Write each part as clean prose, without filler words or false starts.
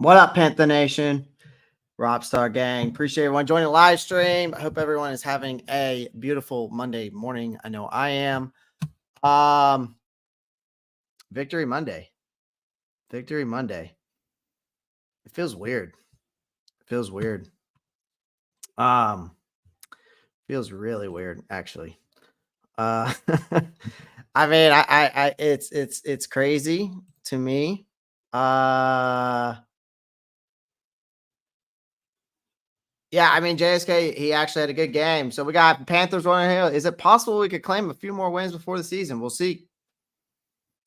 What up, Panther Nation? Ropp Star Gang. Appreciate everyone joining the live stream. I hope everyone is having a beautiful Monday morning. I know I am. Victory Monday. Victory Monday. It feels weird. Feels really weird, actually. I mean, it's crazy to me. Yeah, I mean, JSK, he actually had a good game. So we got Panthers running here. Is it possible we could claim a few more wins before the season? We'll see.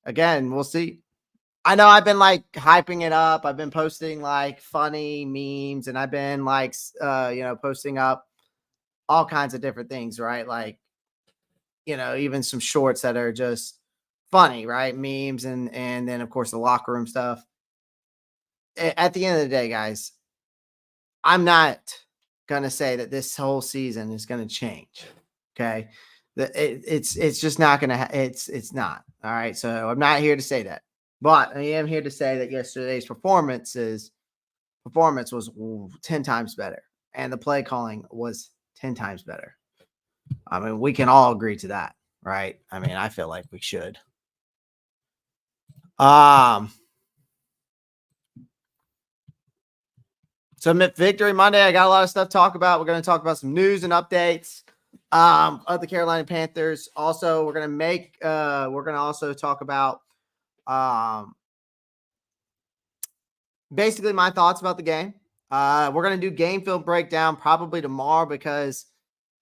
Again, we'll see. I know I've been like hyping it up. I've been posting like funny memes and I've been like, posting up all kinds of different things, right? Like, even some shorts that are just funny, right? Memes and then of course the locker room stuff. At the end of the day, guys, I'm not gonna say that this whole season is gonna change. Okay, it's just not gonna. It's not. All right. So I'm not here to say that, but I am here to say that yesterday's performance was 10 times better, and the play calling was 10 times better. I mean, we can all agree to that, right? I mean, I feel like we should. So Victory Monday, I got a lot of stuff to talk about. We're going to talk about some news and updates of the Carolina Panthers. Also, we're going to also talk about basically my thoughts about the game. We're going to do game film breakdown probably tomorrow because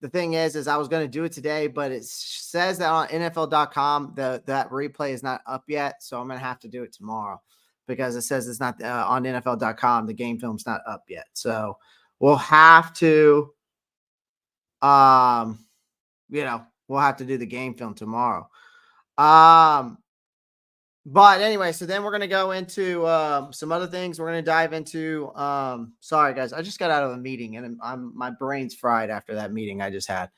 the thing is I was going to do it today, but it says that on NFL.com that replay is not up yet. So I'm going to have to do it tomorrow because it says it's not on NFL.com. The game film's not up yet. So we'll have to, we'll have to do the game film tomorrow. But anyway, so then we're going to go into some other things. We're going to dive into sorry guys, I just got out of a meeting and my brain's fried after that meeting I just had.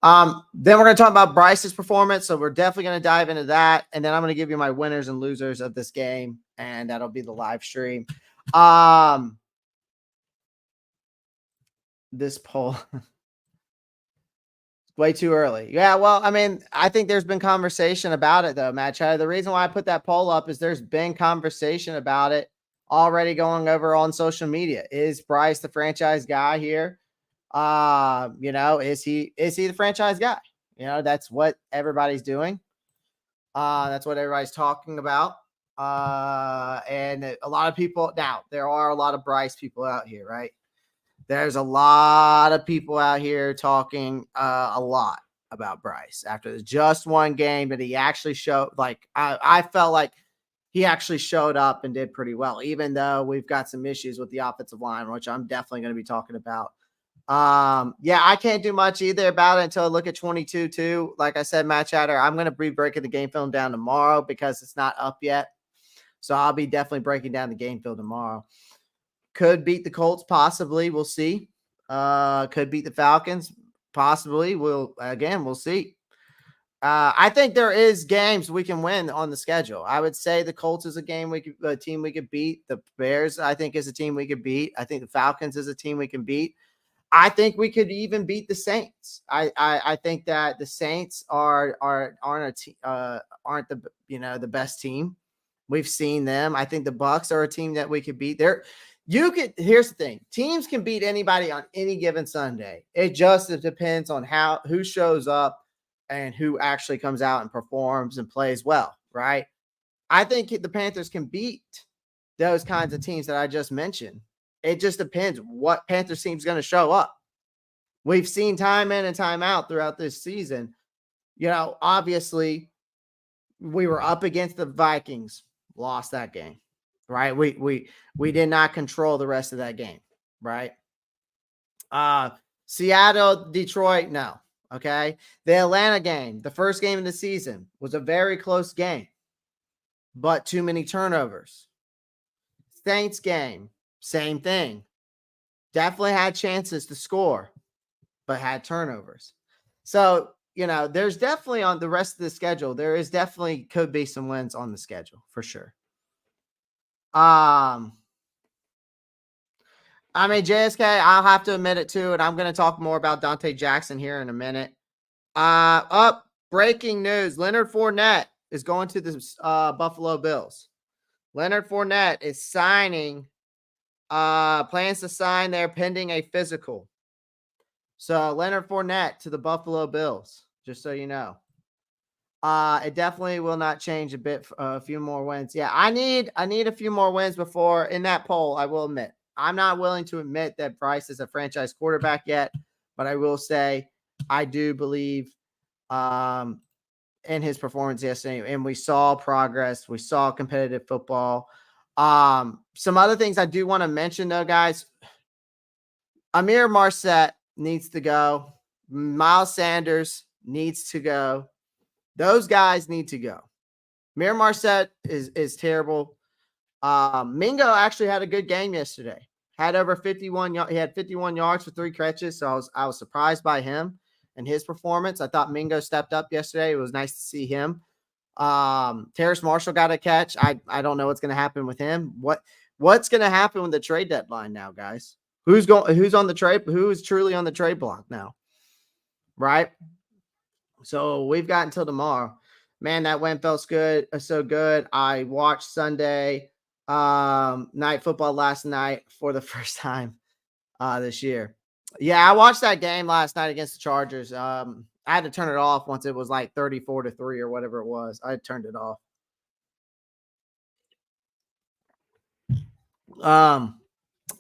Then we're going to talk about Bryce's performance, so we're definitely going to dive into that, and then I'm going to give you my winners and losers of this game, and that'll be the live stream. This poll way too early. Yeah, well, I mean, I think there's been conversation about it, though, Matt Chad. The reason why I put that poll up is there's been conversation about it already going over on social media. Is Bryce the franchise guy here? Is he the franchise guy? That's what everybody's doing. That's what everybody's talking about. And a lot of people now, there are a lot of Bryce people out here, right? There's a lot of people out here talking a lot about Bryce after just one game that he actually showed. Like I felt like he actually showed up and did pretty well, even though we've got some issues with the offensive line, which I'm definitely going to be talking about. I can't do much either about it until I look at 22 too. Like I said, Matt Chatter, I'm going to be breaking the game film down tomorrow because it's not up yet. So I'll be definitely breaking down the game film tomorrow. Could beat the Colts, possibly. We'll see. Could beat the Falcons, possibly. We'll see. I think there is games we can win on the schedule. I would say the Colts is a team we could beat. The Bears, I think, is a team we could beat. I think the Falcons is a team we can beat. I think we could even beat the Saints. I think that the Saints aren't the best team. We've seen them. I think the Bucs are a team that we could beat. Here's the thing. Teams can beat anybody on any given Sunday. It just depends on who shows up and who actually comes out and performs and plays well, right? I think the Panthers can beat those kinds of teams that I just mentioned. It just depends what Panthers team is going to show up. We've seen time in and time out throughout this season. Obviously, we were up against the Vikings, lost that game, right? We did not control the rest of that game, right? Seattle, Detroit, no. Okay. The Atlanta game, the first game of the season, was a very close game, but too many turnovers. Saints game, same thing. Definitely had chances to score, but had turnovers. So, there's definitely on the rest of the schedule, could be some wins on the schedule for sure. I mean, JSK, I'll have to admit it too, and I'm going to talk more about Dante Jackson here in a minute. Breaking news. Leonard Fournette is going to the Buffalo Bills. Leonard Fournette is signing, plans to sign there pending a physical. So Leonard Fournette to the Buffalo Bills, just so you know. It definitely will not change a bit. A few more wins. Yeah, I need a few more wins before in that poll. I will admit, I'm not willing to admit that Bryce is a franchise quarterback yet, but I will say I do believe in his performance yesterday, and we saw progress. We saw competitive football. Some other things I do want to mention though, guys. Amir Marset needs to go. Miles Sanders needs to go. Those guys need to go. Amir Marset is terrible. Mingo actually had a good game yesterday. Had over 51. He had 51 yards for 3 catches. So I was surprised by him and his performance. I thought Mingo stepped up yesterday. It was nice to see him. Terrace Marshall got a catch. I don't know what's going to happen with him. What's going to happen with the trade deadline now, guys? Who's on the trade? Who is truly on the trade block now? Right? So we've got until tomorrow. Man, that win felt good. So good. I watched Sunday night football last night for the first time this year. Yeah, I watched that game last night against the Chargers. I had to turn it off once it was like 34-3 or whatever it was. I turned it off.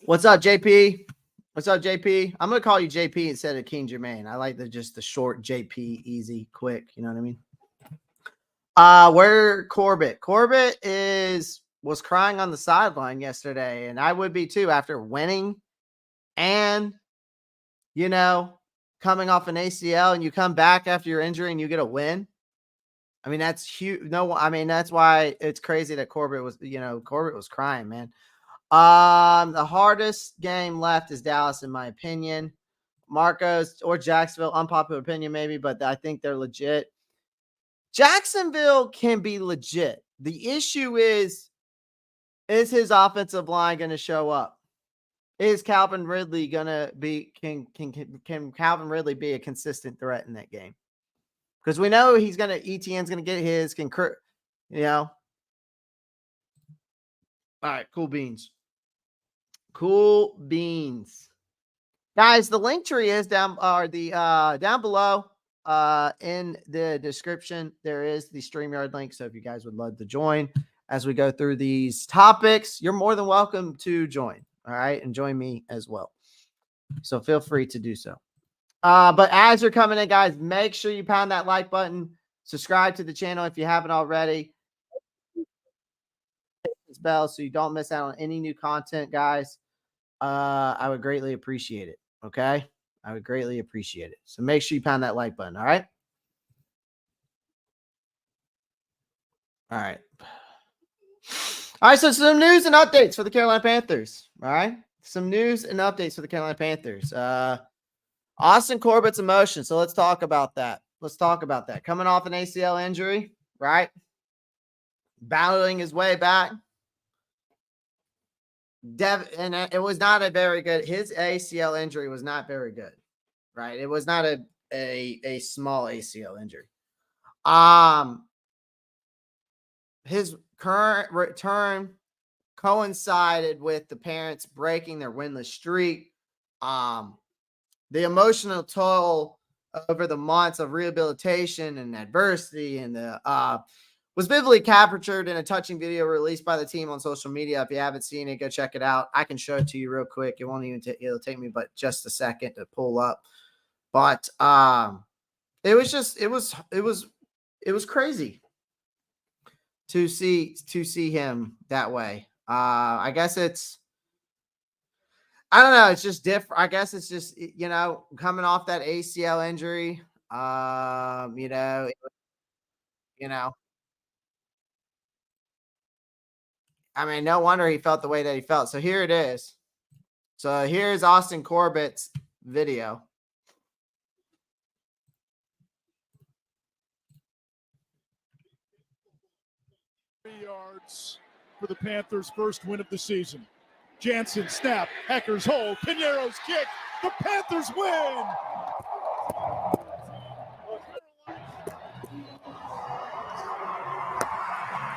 What's up, JP? What's up, JP? I'm gonna call you JP instead of King Jermaine. I like the short JP, easy, quick. You know what I mean? Where Corbett? Corbett was crying on the sideline yesterday, and I would be too after winning, and coming off an ACL, and you come back after your injury and you get a win. I mean, that's huge. No, I mean that's why it's crazy that Corbett was crying, man. The hardest game left is Dallas, in my opinion. Marcos or Jacksonville, unpopular opinion maybe, but I think they're legit. Jacksonville can be legit. The issue is his offensive line going to show up? Is Calvin Ridley going to be, can Calvin Ridley be a consistent threat in that game? Because we know ETN's going to get his, all right, cool beans. Cool beans. Guys, the link tree is down below in the description. There is the StreamYard link. So if you guys would love to join as we go through these topics, you're more than welcome to join. All right. And join me as well. So feel free to do so. But as you're coming in, guys, make sure you pound that like button. Subscribe to the channel if you haven't already. Hit this bell so you don't miss out on any new content, guys. I would greatly appreciate it. Okay. I would greatly appreciate it. So make sure you pound that like button. All right. All right. All right. So some news and updates for the Carolina Panthers. All right. Some news and updates for the Carolina Panthers. Austin Corbett's emotion. So let's talk about that. Coming off an ACL injury, right? Battling his way back. And it was not a very good. His ACL injury was not very good, right? It was not a small ACL injury. His current return coincided with the parents breaking their winless streak. The emotional toll over the months of rehabilitation and adversity and was vividly captured in a touching video released by the team on social media. If you haven't seen it, go check it out. I can show it to you real quick. It won't even it'll take me but just a second to pull up. But it was crazy to see him that way. I guess I don't know. It's just different. I guess it's just, coming off that ACL injury, I mean, no wonder he felt the way that he felt. So here it is. So here's Austin Corbett's video. Yards for the Panthers' first win of the season. Jansen snap, Hackers hold, Pinero's kick, the Panthers win!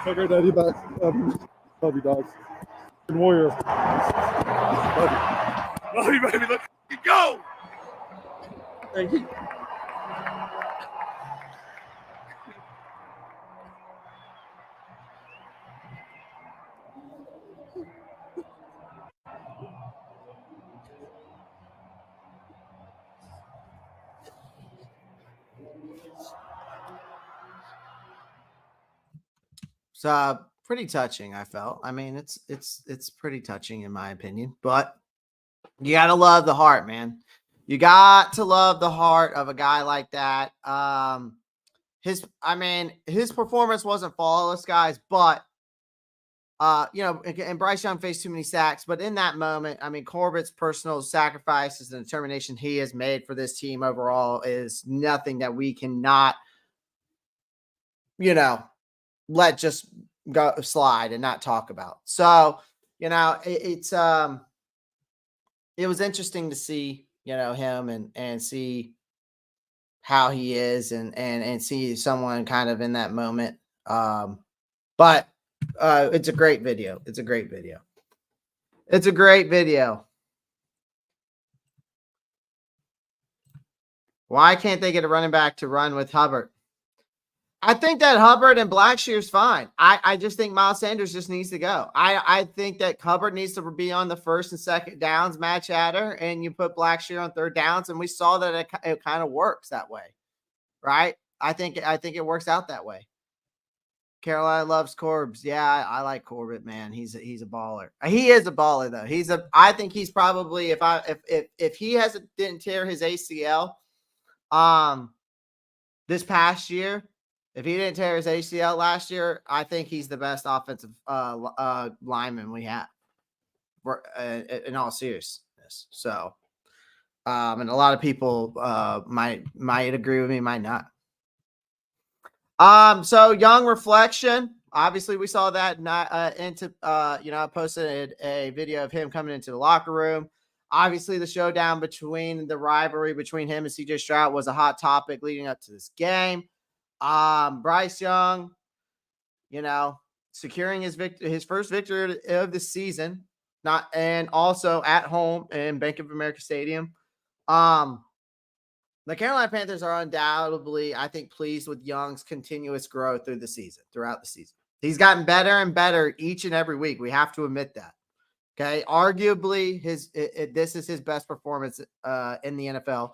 Have a great day, back. Love you, dogs. Warrior. Love you. Love you, baby. Let's go! Thank you. So pretty touching, I felt. I mean, it's pretty touching in my opinion, but you gotta love the heart, man. You got to love the heart of a guy like that. His performance wasn't flawless, guys, but and Bryce Young faced too many sacks, but in that moment, I mean, Corbett's personal sacrifices and determination he has made for this team overall is nothing that we cannot, let just go slide and not talk about. So, it was interesting to see, him and see how he is and see someone kind of in that moment. But it's a great video. It's a great video. It's a great video. Why can't they get a running back to run with Hubbard? I think that Hubbard and Blackshear's fine. I just think Miles Sanders just needs to go. I think that Hubbard needs to be on the first and second downs, match adder, and you put Blackshear on third downs, and we saw that it kind of works that way, right? I think it works out that way. Carolina loves Corbs. Yeah, I like Corbett, man. He's a baller. He is a baller though. I think he's probably if he didn't tear his ACL this past year, if he didn't tear his ACL last year, I think he's the best offensive lineman we have in all seriousness. So and a lot of people might agree with me, might not. So Young reflection. Obviously, we saw that I posted a video of him coming into the locker room. Obviously, the showdown the rivalry between him and CJ Stroud was a hot topic leading up to this game. Bryce Young, securing his first victory of the season, and also at home in Bank of America Stadium. The Carolina Panthers are undoubtedly, I think, pleased with Young's continuous growth throughout the season. He's gotten better and better each and every week. We have to admit that. Okay. Arguably, this is his best performance in the NFL.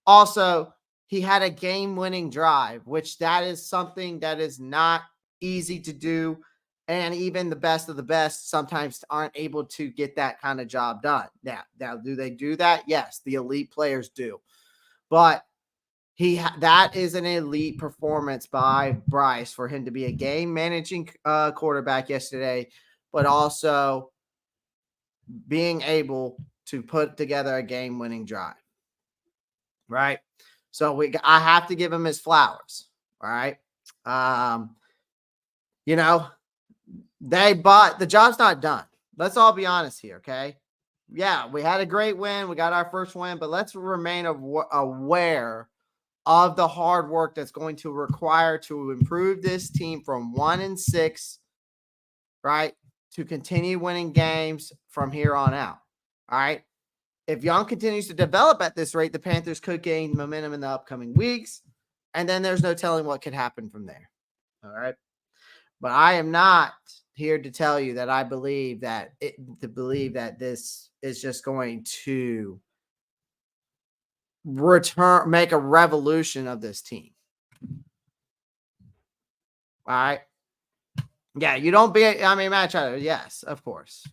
Also, he had a game-winning drive, which that is something that is not easy to do. And even the best of the best sometimes aren't able to get that kind of job done. Now, do they do that? Yes, the elite players do. But that is an elite performance by Bryce for him to be a game-managing quarterback yesterday, but also being able to put together a game-winning drive, right? So I have to give him his flowers, all right? The job's not done. Let's all be honest here, okay? Yeah, we had a great win. We got our first win, but let's remain aware of the hard work that's going to require to improve this team from 1-6, right, to continue winning games from here on out. All right. If Young continues to develop at this rate, the Panthers could gain momentum in the upcoming weeks, and then there's no telling what could happen from there. All right. But I am not here to tell you that I believe that this is just going to make a revolution of this team. All right. Yeah, you don't match out. Yes, of course.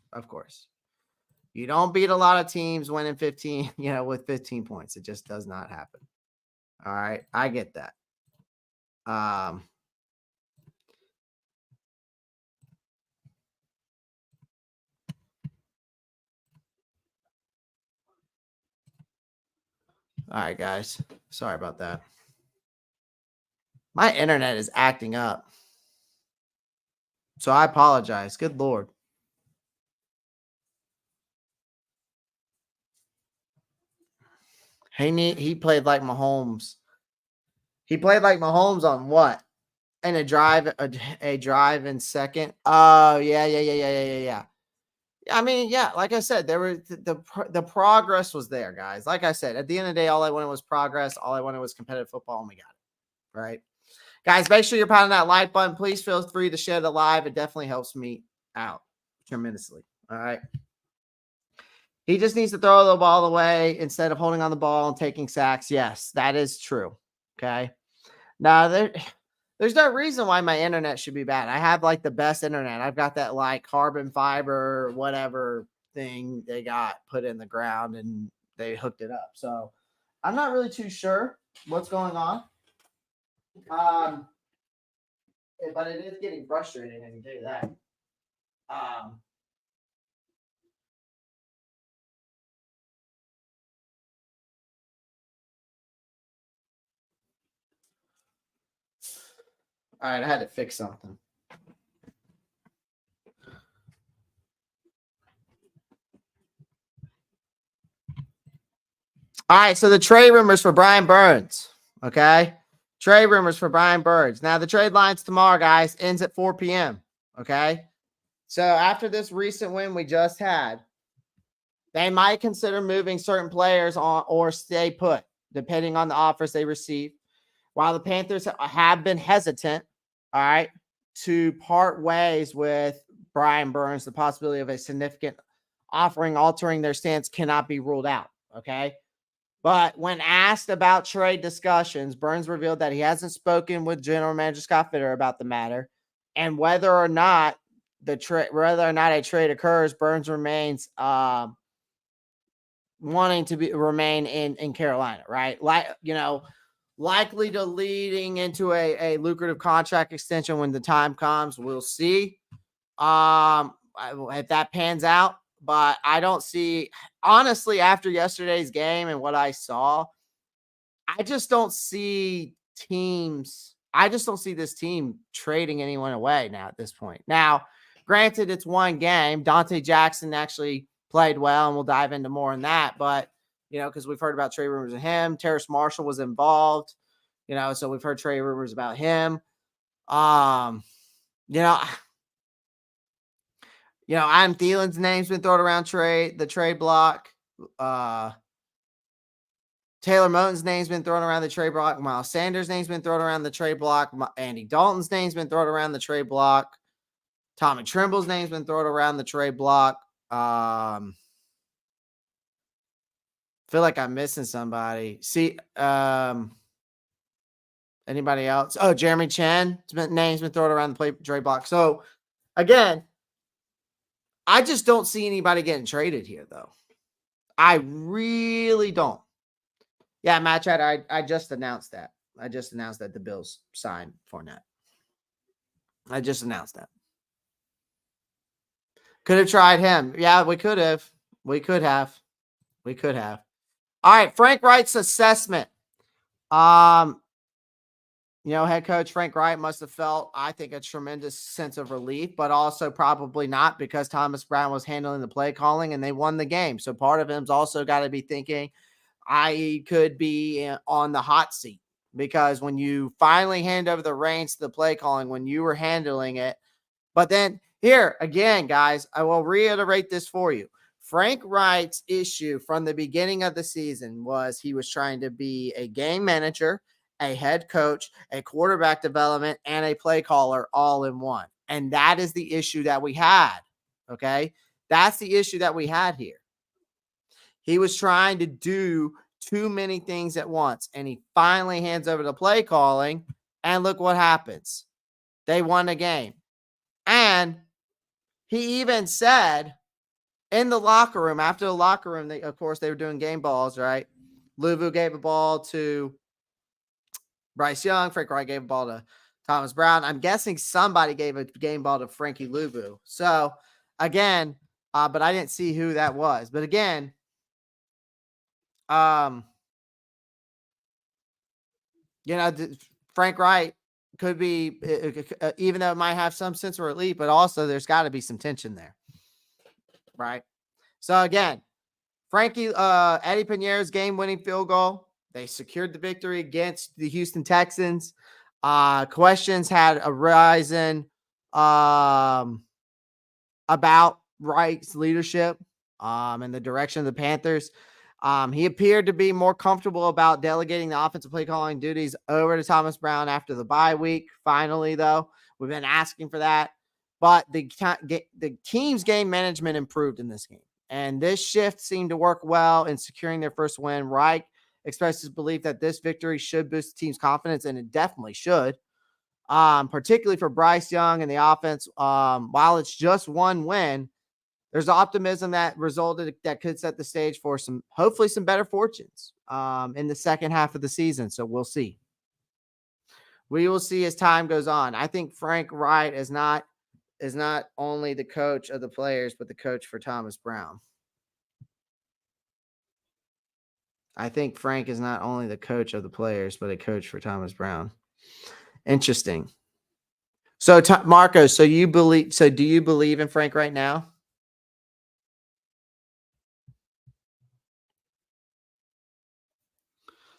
You don't beat a lot of teams winning 15, with 15 points. It just does not happen. All right. I get that. All right, guys. Sorry about that. My internet is acting up. So I apologize. Good Lord. He played like Mahomes. He played like Mahomes on what? And a drive in second. Oh, yeah. I mean, yeah, like I said, there were the progress was there, guys. Like I said, at the end of the day, all I wanted was progress. All I wanted was competitive football, and we got it. Right. Guys, make sure you're pounding that like button. Please feel free to share the live. It definitely helps me out tremendously. All right. He just needs to throw the ball away instead of holding on the ball and taking sacks. Yes, that is true. Okay. Now there's no reason why my internet should be bad. I have like the best internet. I've got that like carbon fiber, whatever thing they got put in the ground and they hooked it up. So I'm not really too sure what's going on. But it is getting frustrating, I can tell you that. All right, I had to fix something. All right, so the trade rumors for Brian Burns. Okay. Trade rumors for Brian Burns. Now, the trade lines tomorrow, guys, ends at 4 p.m. Okay. So after this recent win we just had, they might consider moving certain players on or stay put, depending on the offers they receive. While the Panthers have been hesitant, all right, to part ways with Brian Burns, the possibility of a significant offering altering their stance cannot be ruled out. Okay. But when asked about trade discussions, Burns revealed that he hasn't spoken with General Manager Scott Fitter about the matter, and whether or not a trade occurs, Burns remains wanting to remain in Carolina, right? Likely to leading into a lucrative contract extension when the time comes. We'll see if that pans out. But I don't see, honestly, after yesterday's game and what I saw, I just don't see this team trading anyone away now at this point. Now, granted, it's one game. Dante Jackson actually played well, and we'll dive into more on that. But, because we've heard about trade rumors of him. Terrace Marshall was involved, so we've heard trade rumors about him. Adam Thielen's name's been thrown around the trade block. Taylor Moton's name's been thrown around the trade block. Miles Sanders' name's been thrown around the trade block. Andy Dalton's name's been thrown around the trade block. Tommy Trimble's name's been thrown around the trade block. Feel like I'm missing somebody. See, anybody else? Oh, Jeremy Chen's name's been thrown around the trade block. So, again, I just don't see anybody getting traded here, though. I really don't. Yeah, Matt Chad, I just announced that. I just announced that the Bills signed Fournette. I just announced that. Could have tried him. Yeah, we could have. We could have. All right, Frank Wright's assessment. Head coach Frank Wright must have felt, I think, a tremendous sense of relief, but also probably not, because Thomas Brown was handling the play calling and they won the game. So part of him's also got to be thinking, I could be on the hot seat, because when you finally hand over the reins to the play calling, when you were handling it. But then here again, guys, I will reiterate this for you. Frank Wright's issue from the beginning of the season was he was trying to be a game manager, a head coach, a quarterback development, and a play caller all in one. And that is the issue that we had. Okay. That's the issue that we had here. He was trying to do too many things at once, and he finally hands over the play calling, and look what happens. They won the game. And he even said in the locker room, after the locker room, they were doing game balls, right? Luvu gave a ball to Bryce Young. Frank Wright gave a ball to Thomas Brown. I'm guessing somebody gave a game ball to Frankie Luvu. So, again, but I didn't see who that was. But again, Frank Wright could be, even though it might have some sense of relief, but also there's got to be some tension there, right? So again, Eddie Pinheiro's game-winning field goal. They secured the victory against the Houston Texans. Questions had arisen about Wright's leadership and the direction of the Panthers. He appeared to be more comfortable about delegating the offensive play calling duties over to Thomas Brown after the bye week. Finally, though, we've been asking for that. But the team's game management improved in this game. And this shift seemed to work well in securing their first win. Wright expressed his belief that this victory should boost the team's confidence, and it definitely should. Particularly for Bryce Young and the offense. While it's just one win, there's optimism that could set the stage for hopefully some better fortunes in the second half of the season. So we'll see. We will see as time goes on. I think Frank Wright is not only the coach of the players, but the coach for Thomas Brown. I think Frank is not only the coach of the players, but a coach for Thomas Brown. Interesting. So, Marco, do you believe in Frank right now?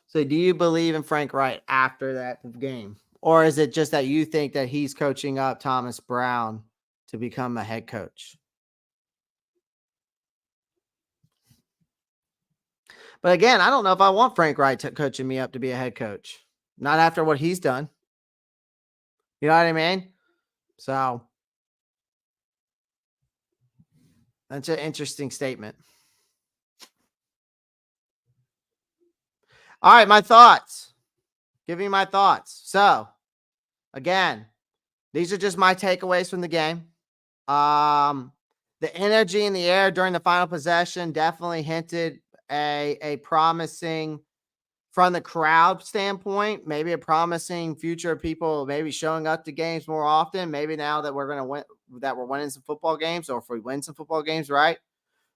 So do you believe in Frank Wright after that game? Or is it just that you think that he's coaching up Thomas Brown to become a head coach? But again, I don't know if I want Frank Wright coaching me up to be a head coach. Not after what he's done. You know what I mean? So that's an interesting statement. All right, my thoughts. Give me my thoughts. So, again, these are just my takeaways from the game. The energy in the air during the final possession definitely hinted a promising, from the crowd standpoint, maybe a promising future of people maybe showing up to games more often. Maybe now that we're winning some football games, or if we win some football games, right?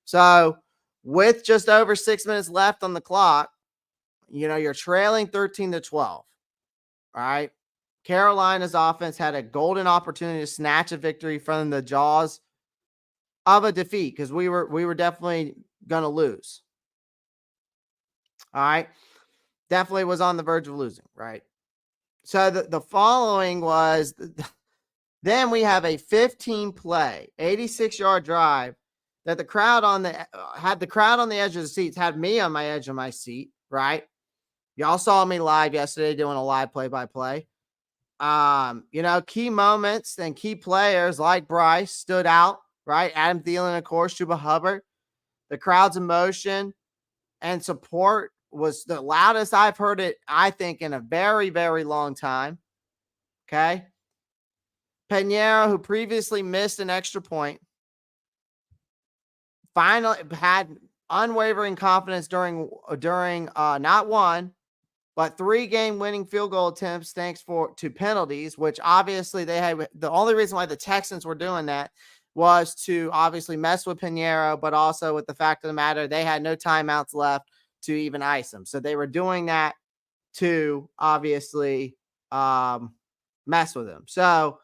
So, with just over 6 minutes left on the clock, you're trailing 13-12. All right. Carolina's offense had a golden opportunity to snatch a victory from the jaws of a defeat, because we were definitely going to lose. All right. Definitely was on the verge of losing, right? So the following was, then we have a 15-play, 86-yard drive that the crowd had the crowd on the edge of the seats, had me on my edge of my seat, right? Y'all saw me live yesterday doing a live play-by-play. Key moments and key players like Bryce stood out, right? Adam Thielen, of course, Chuba Hubbard. The crowd's emotion and support was the loudest I've heard it, I think, in a very, very long time. Okay. Pinheiro, who previously missed an extra point, finally had unwavering confidence during not one, but 3 game-winning field goal attempts thanks to penalties, which obviously they had. The only reason why the Texans were doing that was to obviously mess with Pinheiro, but also with the fact of the matter, they had no timeouts left to even ice him. So they were doing that to obviously mess with him. So,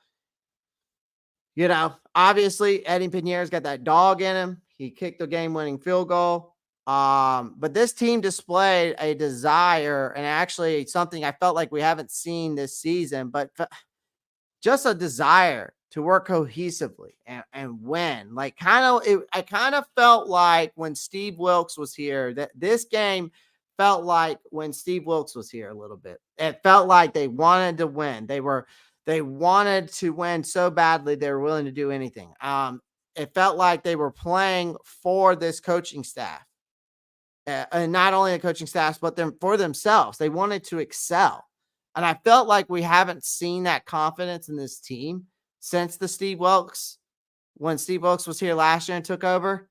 obviously Eddie Pinheiro's got that dog in him. He kicked the game-winning field goal. But this team displayed a desire, and actually something I felt like we haven't seen this season, but just a desire to work cohesively and win. I kind of felt like when Steve Wilkes was here, that this game felt like when Steve Wilkes was here a little bit. It felt like they wanted to win. They wanted to win so badly they were willing to do anything. It felt like they were playing for this coaching staff. And not only the coaching staffs, but for themselves. They wanted to excel. And I felt like we haven't seen that confidence in this team since when Steve Wilkes was here last year and took over.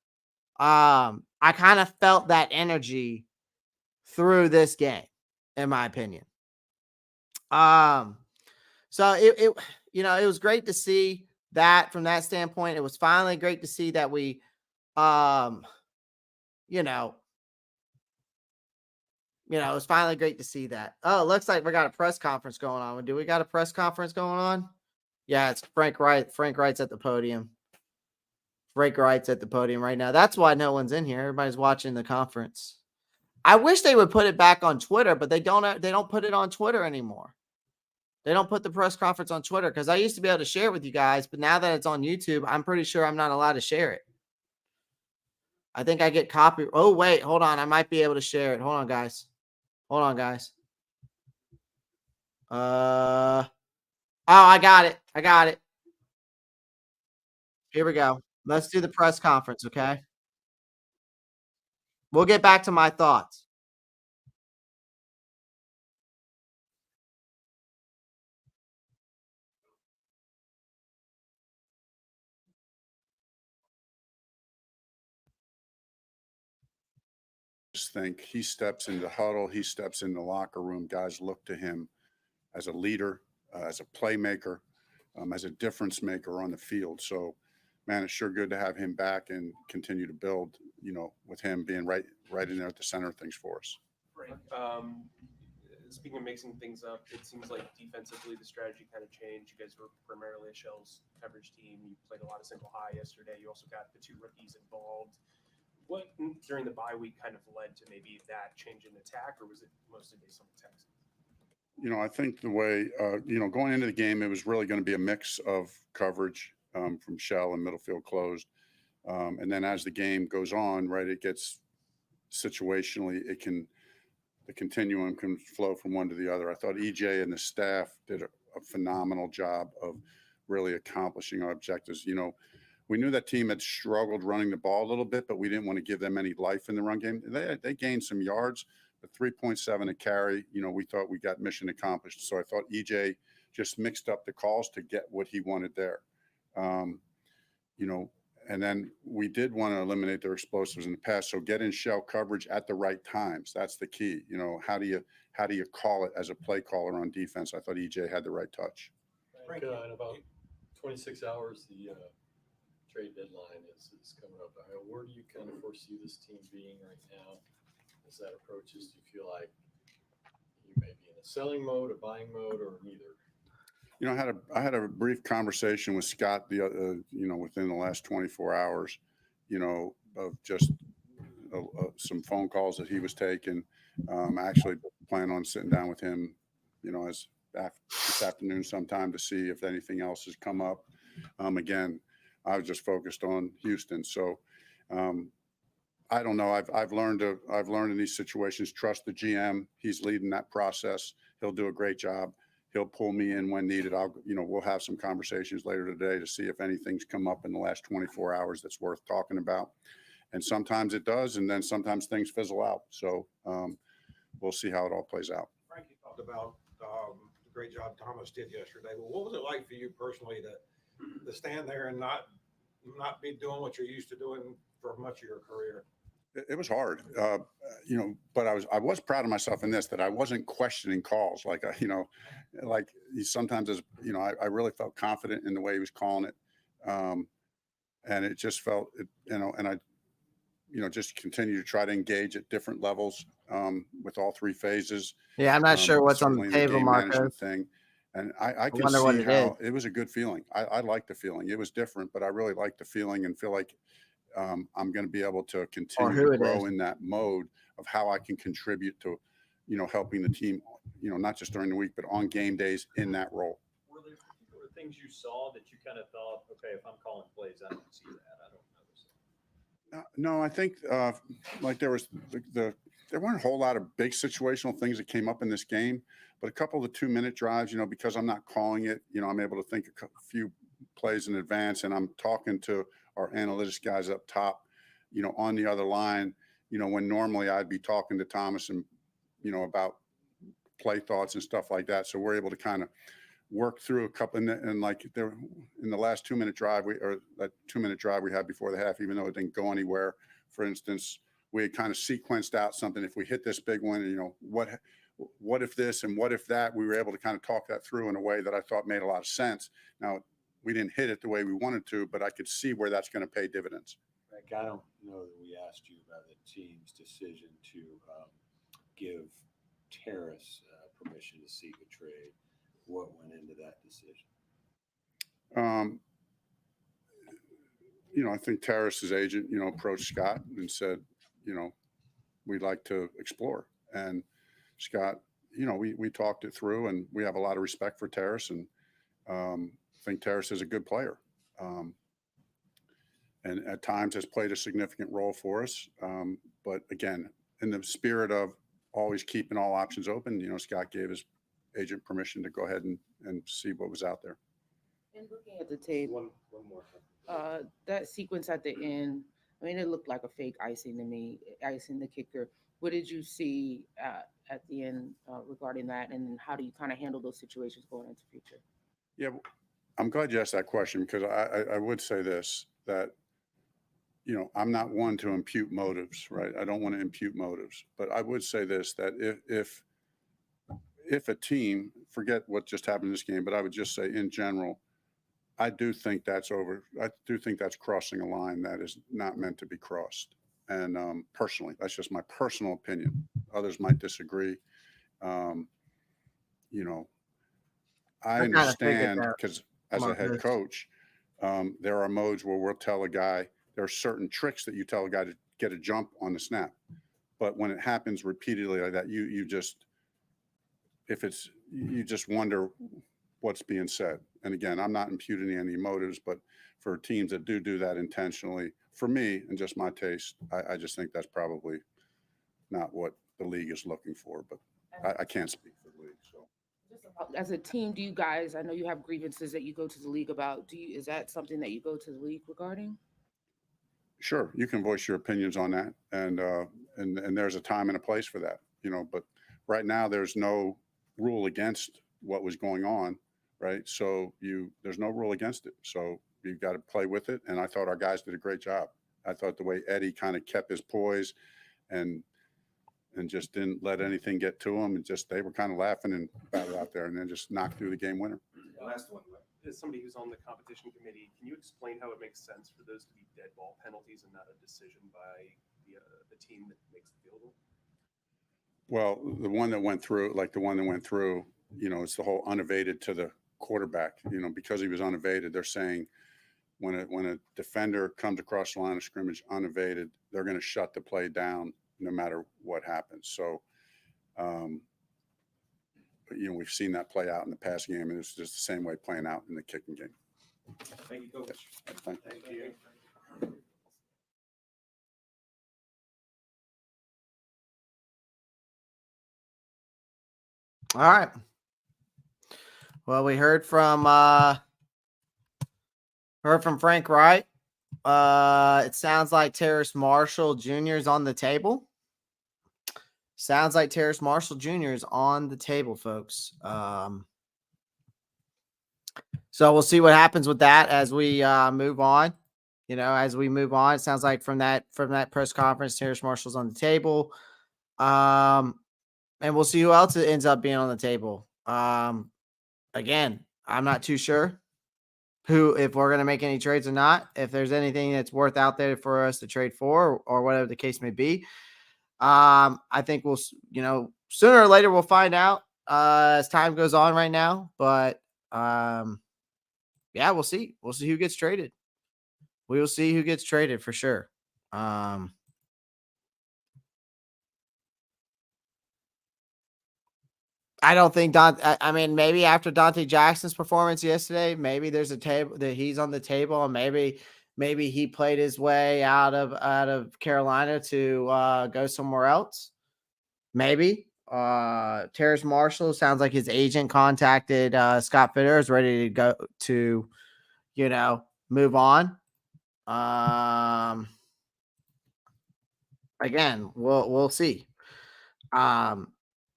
I kind of felt that energy through this game, in my opinion. So it was great to see that from that standpoint. It was finally great to see that we, it was finally great to see that. Oh, it looks like we got a press conference going on. Do we got a press conference going on? Yeah, it's Frank Wright. Frank Wright's at the podium. break rights at the podium right now. That's why no one's in here. Everybody's watching the conference. I wish they would put it back on Twitter, but they don't put it on Twitter anymore. They don't put the press conference on Twitter because I used to be able to share it with you guys, but now that it's on YouTube, I'm pretty sure I'm not allowed to share it. I think I get copy. Oh, wait, hold on. I might be able to share it. Hold on, guys. Oh, I got it. Here we go. Let's do the press conference, okay? We'll get back to my thoughts. Think he steps into the huddle, he steps in the locker room. Guys look to him as a leader, as a playmaker, as a difference maker on the field. So, man, it's sure good to have him back and continue to build. With him being right in there at the center of things for us. Right. Speaking of mixing things up, it seems like defensively the strategy kind of changed. You guys were primarily a shells coverage team. You played a lot of single high yesterday. You also got the 2 rookies involved. What during the bye week kind of led to maybe that change in attack, or was it mostly based on the Texans? I think the way, going into the game, it was really going to be a mix of coverage from shell and middle field closed. And then as the game goes on, right, it gets situationally, the continuum can flow from one to the other. I thought EJ and the staff did a phenomenal job of really accomplishing our objectives. We knew that team had struggled running the ball a little bit, but we didn't want to give them any life in the run game. They gained some yards, but 3.7 a carry, we thought we got mission accomplished. So I thought EJ just mixed up the calls to get what he wanted there. And then we did want to eliminate their explosives in the pass. So get in shell coverage at the right times. That's the key. How do you call it as a play caller on defense? I thought EJ had the right touch. In about 26 hours, the trade deadline is coming up. Where do you kind of foresee this team being right now as that approaches? Do you feel like you may be in a selling mode, a buying mode, or neither? I had a brief conversation with Scott within the last 24 hours, of just some phone calls that he was taking. I actually plan on sitting down with him, this afternoon sometime to see if anything else has come up. Again, I was just focused on Houston. So I don't know. I've learned in these situations, trust the GM. He's leading that process. He'll do a great job. He'll pull me in when needed. We'll have some conversations later today to see if anything's come up in the last 24 hours that's worth talking about. And sometimes it does, and then sometimes things fizzle out. So we'll see how it all plays out. Frank, you talked about the great job Thomas did yesterday. Well, what was it like for you personally to stand there and not be doing what you're used to doing for much of your career? It was hard, but I was proud of myself in this, that I wasn't questioning calls. Like sometimes, I really felt confident in the way he was calling it. And it just felt, and I, just continue to try to engage at different levels with all 3 phases. Yeah, I'm not sure what's on the table, Marco. Thing. And I can wonder what see it how is. it was a good feeling. I liked the feeling. It was different, but I really liked the feeling and feel like I'm going to be able to continue to grow in that mode of how I can contribute to, helping the team, not just during the week, but on game days in that role. Were there particular things you saw that you kind of thought, okay, if I'm calling plays, I don't see that. I don't notice it. No, I think there was there weren't a whole lot of big situational things that came up in this game, but a couple of the 2-minute drives, because I'm not calling it, I'm able to think a few plays in advance, and I'm talking to our analytics guys up top, on the other line, when normally I'd be talking to Thomas and, about play thoughts and stuff like that. So we're able to kind of work through a couple, and like there in the last 2-minute drive, that 2-minute drive we had before the half, even though it didn't go anywhere. For instance, we had kind of sequenced out something. If we hit this big one, what if this and what if that? We were able to kind of talk that through in a way that I thought made a lot of sense. Now, we didn't hit it the way we wanted to, but I could see where that's going to pay dividends. Frank, I don't know that we asked you about the team's decision to give Terrace permission to seek a trade. What went into that decision? I think Terrace's agent, approached Scott and said, we'd like to explore. And Scott, we talked it through, and we have a lot of respect for Terrace, and think Terrace is a good player. And at times has played a significant role for us. But again, in the spirit of always keeping all options open, Scott gave his agent permission to go ahead and see what was out there. And looking at the tape, One more. that sequence at the end, I mean, it looked like a fake icing to me, icing the kicker. What did you see at the end regarding that, and how do you kind of handle those situations going into the future? Yeah, I'm glad you asked that question, because I would say this, that I'm not one to impute motives, right? I don't want to impute motives, but I would say this, that if a team, forget what just happened in this game, but I would just say in general, I do think that's crossing a line that is not meant to be crossed. And personally, that's just my personal opinion. Others might disagree. I kinda figured understand, that because as a among head this. coach, there are modes where we'll tell a guy, there are certain tricks that you tell a guy to get a jump on the snap. But when it happens repeatedly like that, you just wonder what's being said. And again, I'm not imputing any motives, but for teams that do that intentionally, for me and just my taste, I just think that's probably not what the league is looking for. But I can't speak for the league. So As a team, do you guys? I know you have grievances that you go to the league about. Is that something that you go to the league regarding? sure, you can voice your opinions on that, and there's a time and a place for that, But right now, there's no rule against what was going on, right? So there's no rule against it. So you've got to play with it. And I thought our guys did a great job. I thought the way Eddie kind of kept his poise and just didn't let anything get to him, and just they were kind of laughing and battled out there, and then just knocked through the game winner. Last one. As somebody who's on the competition committee, can you explain how it makes sense for those to be dead ball penalties and not a decision by the team that makes the field goal? Well, the one that went through, it's the whole unevaded to the quarterback, because he was unevaded. They're saying when a defender comes across the line of scrimmage unevaded, they're going to shut the play down no matter what happens. So, we've seen that play out in the passing game, and it's just the same way playing out in the kicking game. Thank you, Coach. Thank you. All right. Well, we heard from Frank Wright. It sounds like Terrace Marshall Jr. is on the table. Sounds like Terrace Marshall Jr. is on the table, folks. So we'll see what happens with that as we move on. It sounds like from that press conference, Terrace Marshall's on the table. And we'll see who else ends up being on the table. Again, I'm not too sure if we're going to make any trades or not, if there's anything that's worth out there for us to trade for, or whatever the case may be. I think we'll, sooner or later we'll find out as time goes on right now. But yeah, we'll see. We'll see who gets traded. We will see who gets traded for sure. I don't think maybe after Dante Jackson's performance yesterday, maybe there's a table that he's on the table, and maybe he played his way out of Carolina to go somewhere else. Maybe Terrace Marshall, sounds like his agent contacted Scott Fitter, is ready to go to, move on. Again, we'll see.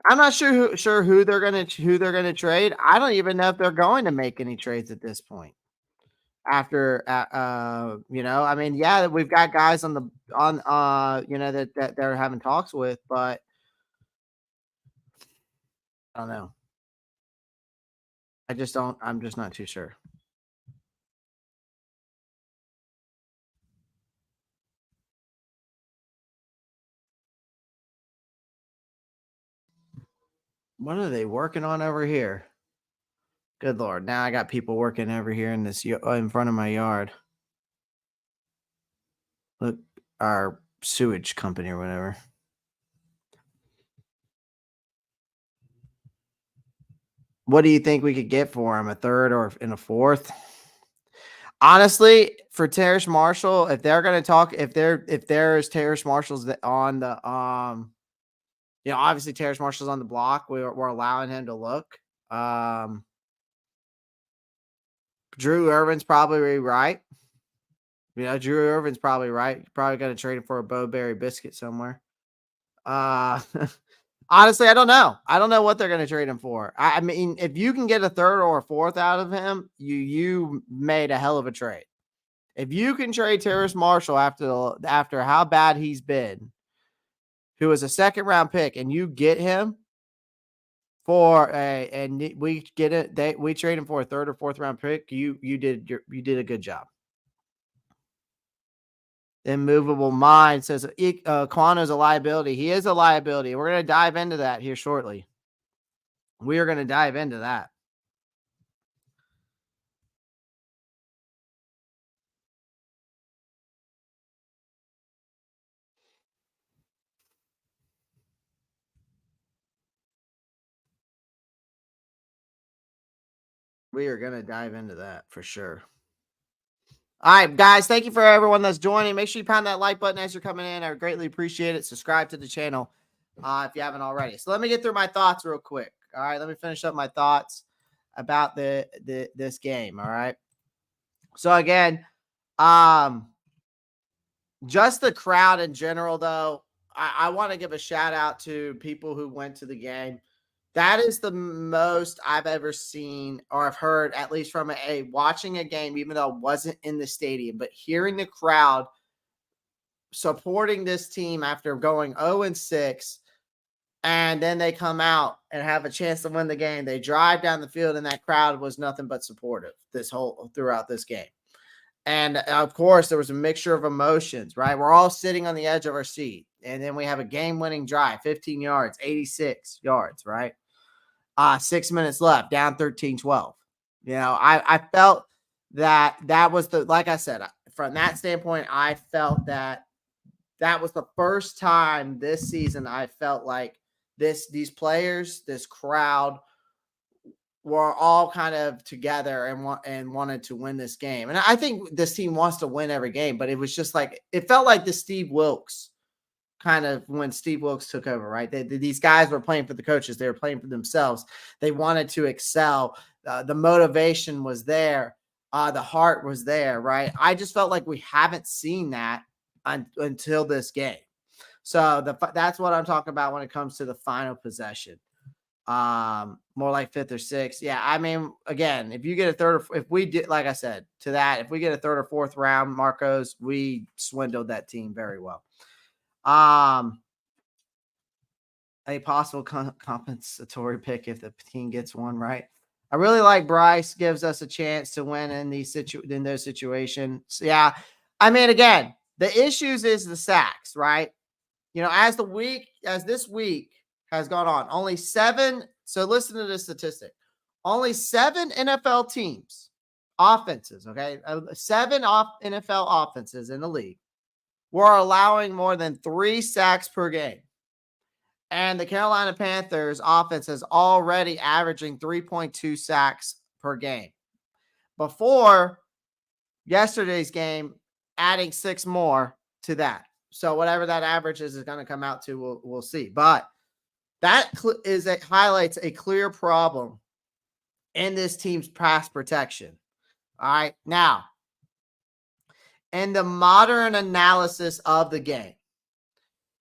I'm not sure who they're gonna trade. I don't even know if they're going to make any trades at this point. After yeah, we've got guys that they're having talks with, but I don't know. I'm just not too sure. What are they working on over here? Good Lord. Now I got people working over here in front of my yard. Look, our sewage company or whatever. What do you think we could get for him? A third or in a fourth? Honestly, for Terrace Marshall, if they're going to talk, if there's Terrace Marshall's on the obviously Terrace Marshall's on the block. We're allowing him to look. Drew Irvin's probably right. Drew Irvin's probably right. You're probably going to trade him for a Bowberry biscuit somewhere. Honestly, I don't know. I don't know what they're going to trade him for. I mean, if you can get a third or a fourth out of him, you made a hell of a trade. If you can trade Terrace Marshall after how bad he's been, who was a second round pick, and you get him we get it. We trade him for a third or fourth round pick. You did a good job. Immovable Mind says Quano's a liability. He is a liability. We're going to dive into that here shortly. We are going to dive into that. We are going to dive into that for sure. All right, guys, thank you for everyone that's joining. Make sure you pound that like button as you're coming in. I greatly appreciate it. Subscribe to the channel if you haven't already. So let me get through my thoughts real quick. All right, let me finish up my thoughts about this game. All right. So again, just the crowd in general, though, I want to give a shout out to people who went to the game. That is the most I've ever seen or I've heard, at least from watching a game, even though I wasn't in the stadium, but hearing the crowd supporting this team after going 0-6, and then they come out and have a chance to win the game. They drive down the field, and that crowd was nothing but supportive throughout this game. And of course, there was a mixture of emotions, right? We're all sitting on the edge of our seat. And then we have a game-winning drive, 15 yards, 86 yards, right? 6 minutes left, down 13-12. I felt that was like I said, from that standpoint, I felt that was the first time this season I felt like these players, this crowd were all kind of together and wanted to win this game. And I think this team wants to win every game, but it was just like, it felt like the Steve Wilkes kind of when Steve Wilkes took over, right? These guys were playing for the coaches. They were playing for themselves. They wanted to excel. The motivation was there. The heart was there, right? I just felt like we haven't seen that until this game. So that's what I'm talking about when it comes to the final possession. More like fifth or sixth. Yeah. I mean, again, if you get a third, if we did, like I said, to that, if we get a third or fourth round, Marcos, we swindled that team very well. A possible compensatory pick if the team gets one right. I really like Bryce gives us a chance to win in those situations. So, yeah. I mean, again, the issues is the sacks, right? As this week has gone on, only 7. So listen to this statistic. Only 7 NFL teams, offenses, okay? 7 NFL offenses in the league were allowing more than 3 sacks per game. And the Carolina Panthers offense is already averaging 3.2 sacks per game. Before yesterday's game, adding 6 more to that. So whatever that average is going to come out to, we'll see. But that highlights a clear problem in this team's pass protection. All right. Now, in the modern analysis of the game,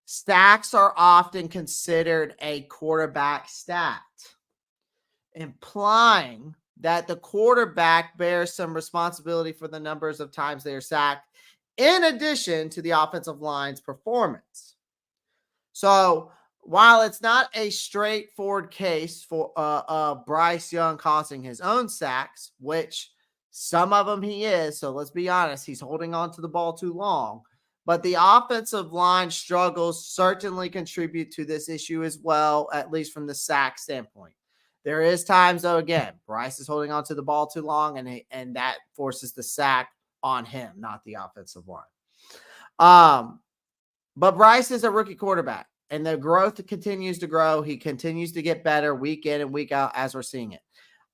sacks are often considered a quarterback stat, implying that the quarterback bears some responsibility for the numbers of times they are sacked, in addition to the offensive line's performance. So while it's not a straightforward case for Bryce Young causing his own sacks, which some of them he is, so let's be honest, he's holding on to the ball too long, but the offensive line struggles certainly contribute to this issue as well, at least from the sack standpoint. There is times, though, again, Bryce is holding on to the ball too long, and that forces the sack on him, not the offensive line. But Bryce is a rookie quarterback, and the growth continues to grow. He continues to get better week in and week out as we're seeing it.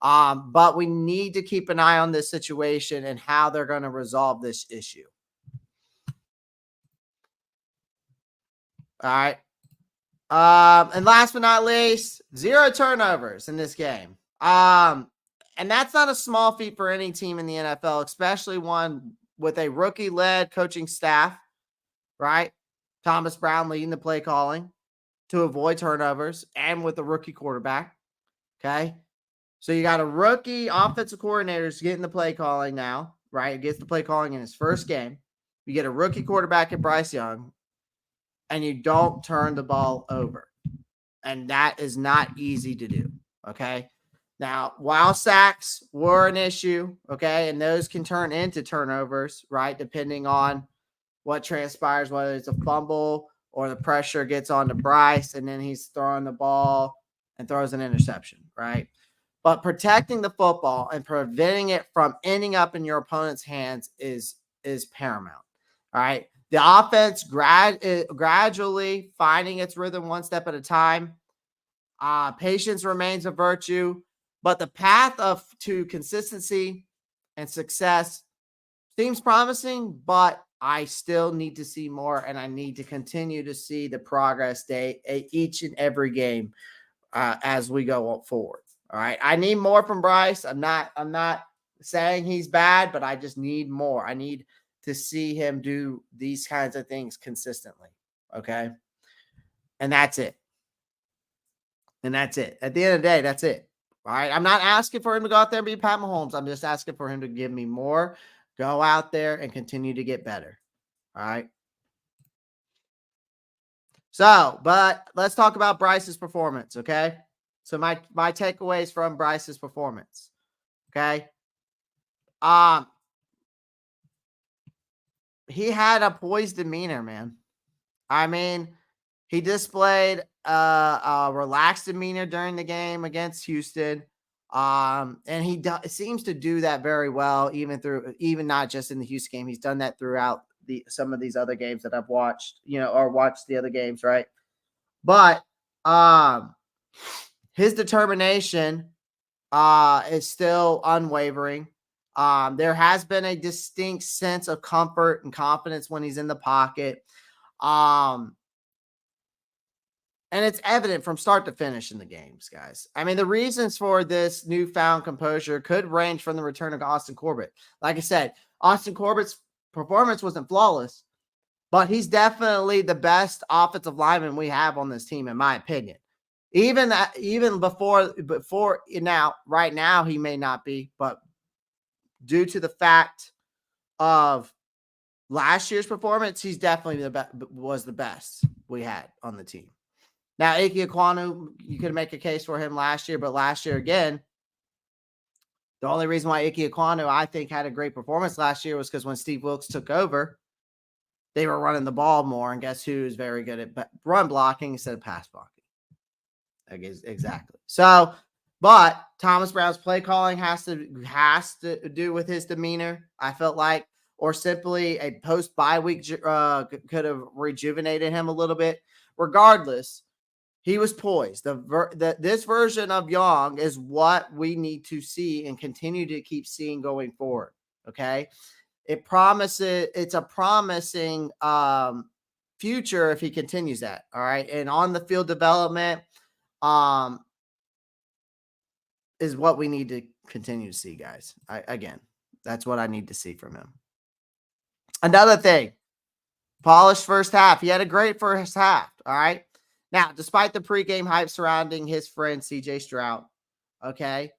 But we need to keep an eye on this situation and how they're going to resolve this issue. All right. And last but not least, 0 turnovers in this game. And that's not a small feat for any team in the NFL, especially one with a rookie-led coaching staff, right? Thomas Brown leading the play calling to avoid turnovers and with a rookie quarterback, okay? So you got a rookie offensive coordinator getting the play calling now, right? Gets the play calling in his first game. You get a rookie quarterback in Bryce Young, and you don't turn the ball over. And that is not easy to do, okay? Now, while sacks were an issue, okay, and those can turn into turnovers, right, depending on what transpires, whether it's a fumble or the pressure gets on to Bryce, and then he's throwing the ball and throws an interception, right? But protecting the football and preventing it from ending up in your opponent's hands is paramount, all right? The offense gradually finding its rhythm one step at a time. Patience remains a virtue, but the path to consistency and success seems promising, but I still need to see more, and I need to continue to see the progress each and every game as we go forward. All right, I need more from Bryce. I'm not saying he's bad, but I just need more. I need to see him do these kinds of things consistently. Okay, and that's it. And that's it. At the end of the day, that's it. All right. I'm not asking for him to go out there and be Pat Mahomes. I'm just asking for him to give me more, go out there and continue to get better. All right. So, but let's talk about Bryce's performance. Okay. So my takeaways from Bryce's performance. Okay. He had a poised demeanor, man. I mean, he displayed a relaxed demeanor during the game against Houston. And he seems to do that very well, even not just in the Houston game. He's done that throughout some of these other games that I've watched, or watched the other games, right? But his determination is still unwavering. There has been a distinct sense of comfort and confidence when he's in the pocket. And it's evident from start to finish in the games, guys. I mean, the reasons for this newfound composure could range from the return of Austin Corbett. Like I said, Austin Corbett's performance wasn't flawless, but he's definitely the best offensive lineman we have on this team, in my opinion. Even before now, right now, he may not be, but due to the fact of last year's performance, he's definitely was the best we had on the team. Now, Ike Ekwonu, you could make a case for him last year, but last year, again, the only reason why Ike Ekwonu, I think, had a great performance last year was because when Steve Wilkes took over, they were running the ball more, and guess who's very good at run blocking instead of pass blocking? Exactly. So, but Thomas Brown's play calling has to do with his demeanor, I felt like, or simply a post-bye week could have rejuvenated him a little bit. Regardless, he was poised. This version of Young is what we need to see and continue to keep seeing going forward. Okay. It's a promising future if he continues that. All right. And on the field development is what we need to continue to see, guys. Again, that's what I need to see from him. Another thing, polished first half. He had a great first half. All right. Now, despite the pregame hype surrounding his friend CJ Stroud, okay,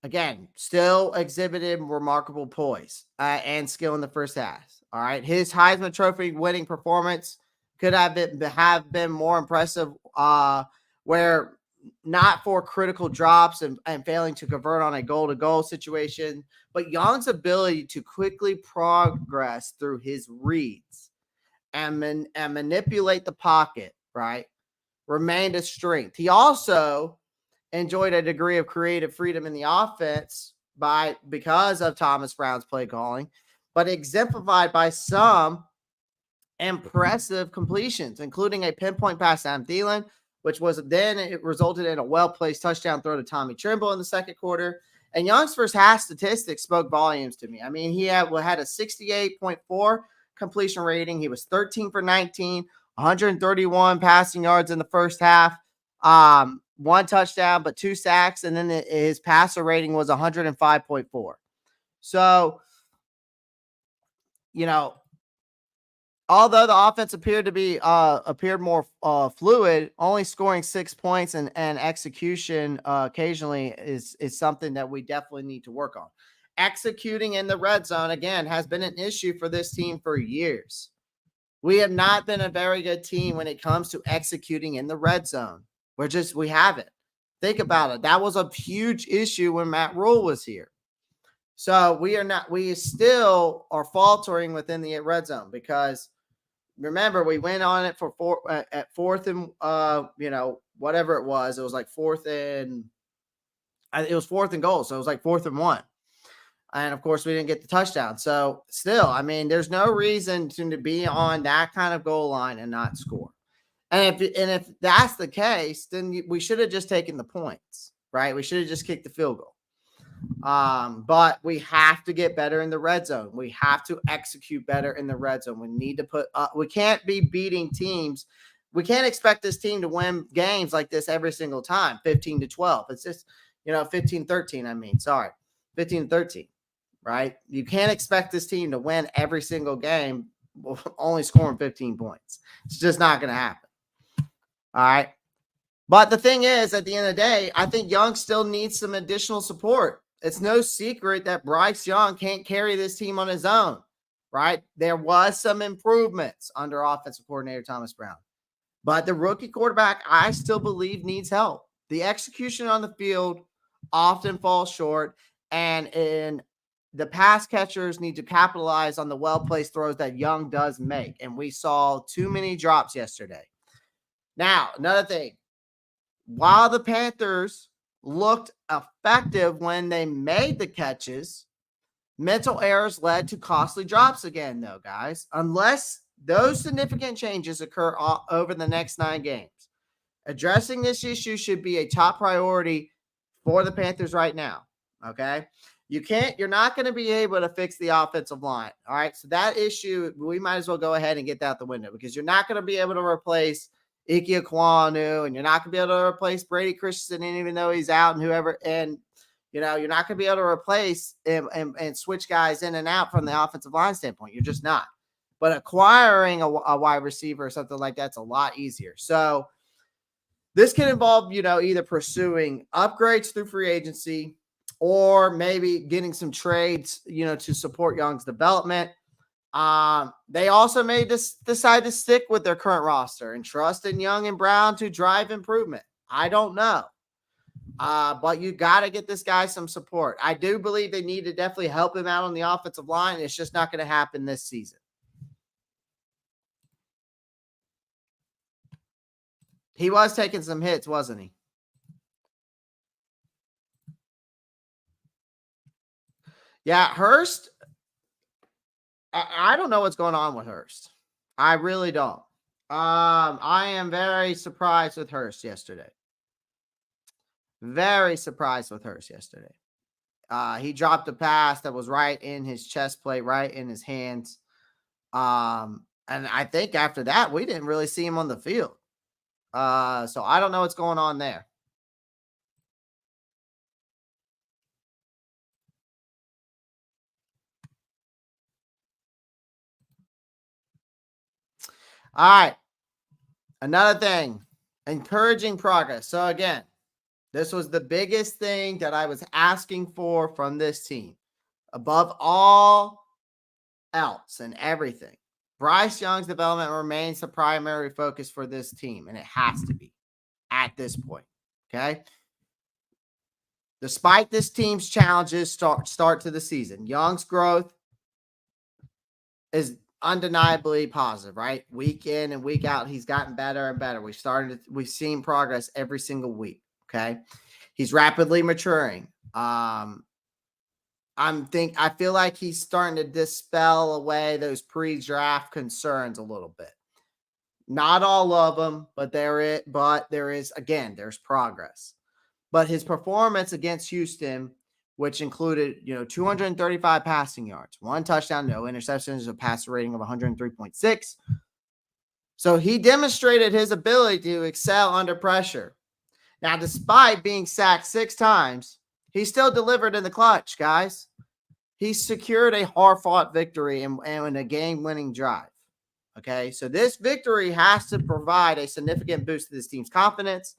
again, still exhibited remarkable poise and skill in the first half. All right, his Heisman Trophy winning performance could have been more impressive, where not for critical drops and failing to convert on a goal-to-goal situation, but Young's ability to quickly progress through his reads and manipulate the pocket, right, remained a strength. He also enjoyed a degree of creative freedom in the offense because of Thomas Brown's play calling, but exemplified by some impressive completions, including a pinpoint pass to Adam Thielen, which was then it resulted in a well-placed touchdown throw to Tommy Trimble in the second quarter. And Young's first half statistics spoke volumes to me. I mean, he had a 68.4 completion rating. He was 13 for 19, 131 passing yards in the first half, one touchdown, but 2 sacks. And then his passer rating was 105.4. So, although the offense appeared more fluid, only scoring 6 points and execution occasionally is something that we definitely need to work on. Executing in the red zone, again, has been an issue for this team for years. We have not been a very good team when it comes to executing in the red zone. We haven't. Think about it. That was a huge issue when Matt Rule was here. So we still are faltering within the red zone because remember, we went on it for fourth and whatever it was. It was like fourth and goal. So it was like 4th and 1. And of course, we didn't get the touchdown. So still, I mean, there's no reason to be on that kind of goal line and not score. And if that's the case, then we should have just taken the points, right? We should have just kicked the field goal. But we have to get better in the red zone. We have to execute better in the red zone. We need to we can't be beating teams. We can't expect this team to win games like this every single time, 15-12. It's just, 15-13. 15-13, right? You can't expect this team to win every single game, only scoring 15 points. It's just not going to happen. All right. But the thing is, at the end of the day, I think Young still needs some additional support. It's no secret that Bryce Young can't carry this team on his own, right? There was some improvements under offensive coordinator Thomas Brown. But the rookie quarterback, I still believe, needs help. The execution on the field often falls short, and the pass catchers need to capitalize on the well-placed throws that Young does make. And we saw too many drops yesterday. Now, another thing. While the Panthers looked effective when they made the catches, mental errors led to costly drops again, though, guys. Unless those significant changes occur over the next 9 games. Addressing this issue should be a top priority for the Panthers right now, okay? You're not going to be able to fix the offensive line, all right? So that issue, we might as well go ahead and get that out the window because you're not going to be able to replace Ike Ekwonu, and you're not going to be able to replace Brady Christensen, even though he's out and whoever. And, you're not going to be able to replace and switch guys in and out from the offensive line standpoint. You're just not. But acquiring a wide receiver or something like that's a lot easier. So this can involve, either pursuing upgrades through free agency or maybe getting some trades, to support Young's development. They also may decide to stick with their current roster and trust in Young and Brown to drive improvement. I don't know. But you got to get this guy some support. I do believe they need to definitely help him out on the offensive line. It's just not going to happen this season. He was taking some hits, wasn't he? Yeah, Hurst. I don't know what's going on with Hurst. I really don't. I am very surprised with Hurst yesterday. Very surprised with Hurst yesterday. He dropped a pass that was right in his chest plate, right in his hands. And I think after that, we didn't really see him on the field. So I don't know what's going on there. All right. Another thing, encouraging progress. So again, this was the biggest thing that I was asking for from this team. Above all else and everything, Bryce Young's development remains the primary focus for this team, and it has to be at this point. Okay. Despite this team's challenges start to the season, Young's growth is undeniably positive, right? Week in and week out, he's gotten better and better. We've seen progress every single week. Okay. He's rapidly maturing. I feel like he's starting to dispel away those pre-draft concerns a little bit. Not all of them, but there is again, there's progress. But his performance against Houston, which included, 235 passing yards, 1 touchdown, no interceptions, a passer rating of 103.6. So he demonstrated his ability to excel under pressure. Now, despite being sacked 6 times, he still delivered in the clutch, guys. He secured a hard-fought victory and a game-winning drive. Okay, so this victory has to provide a significant boost to this team's confidence.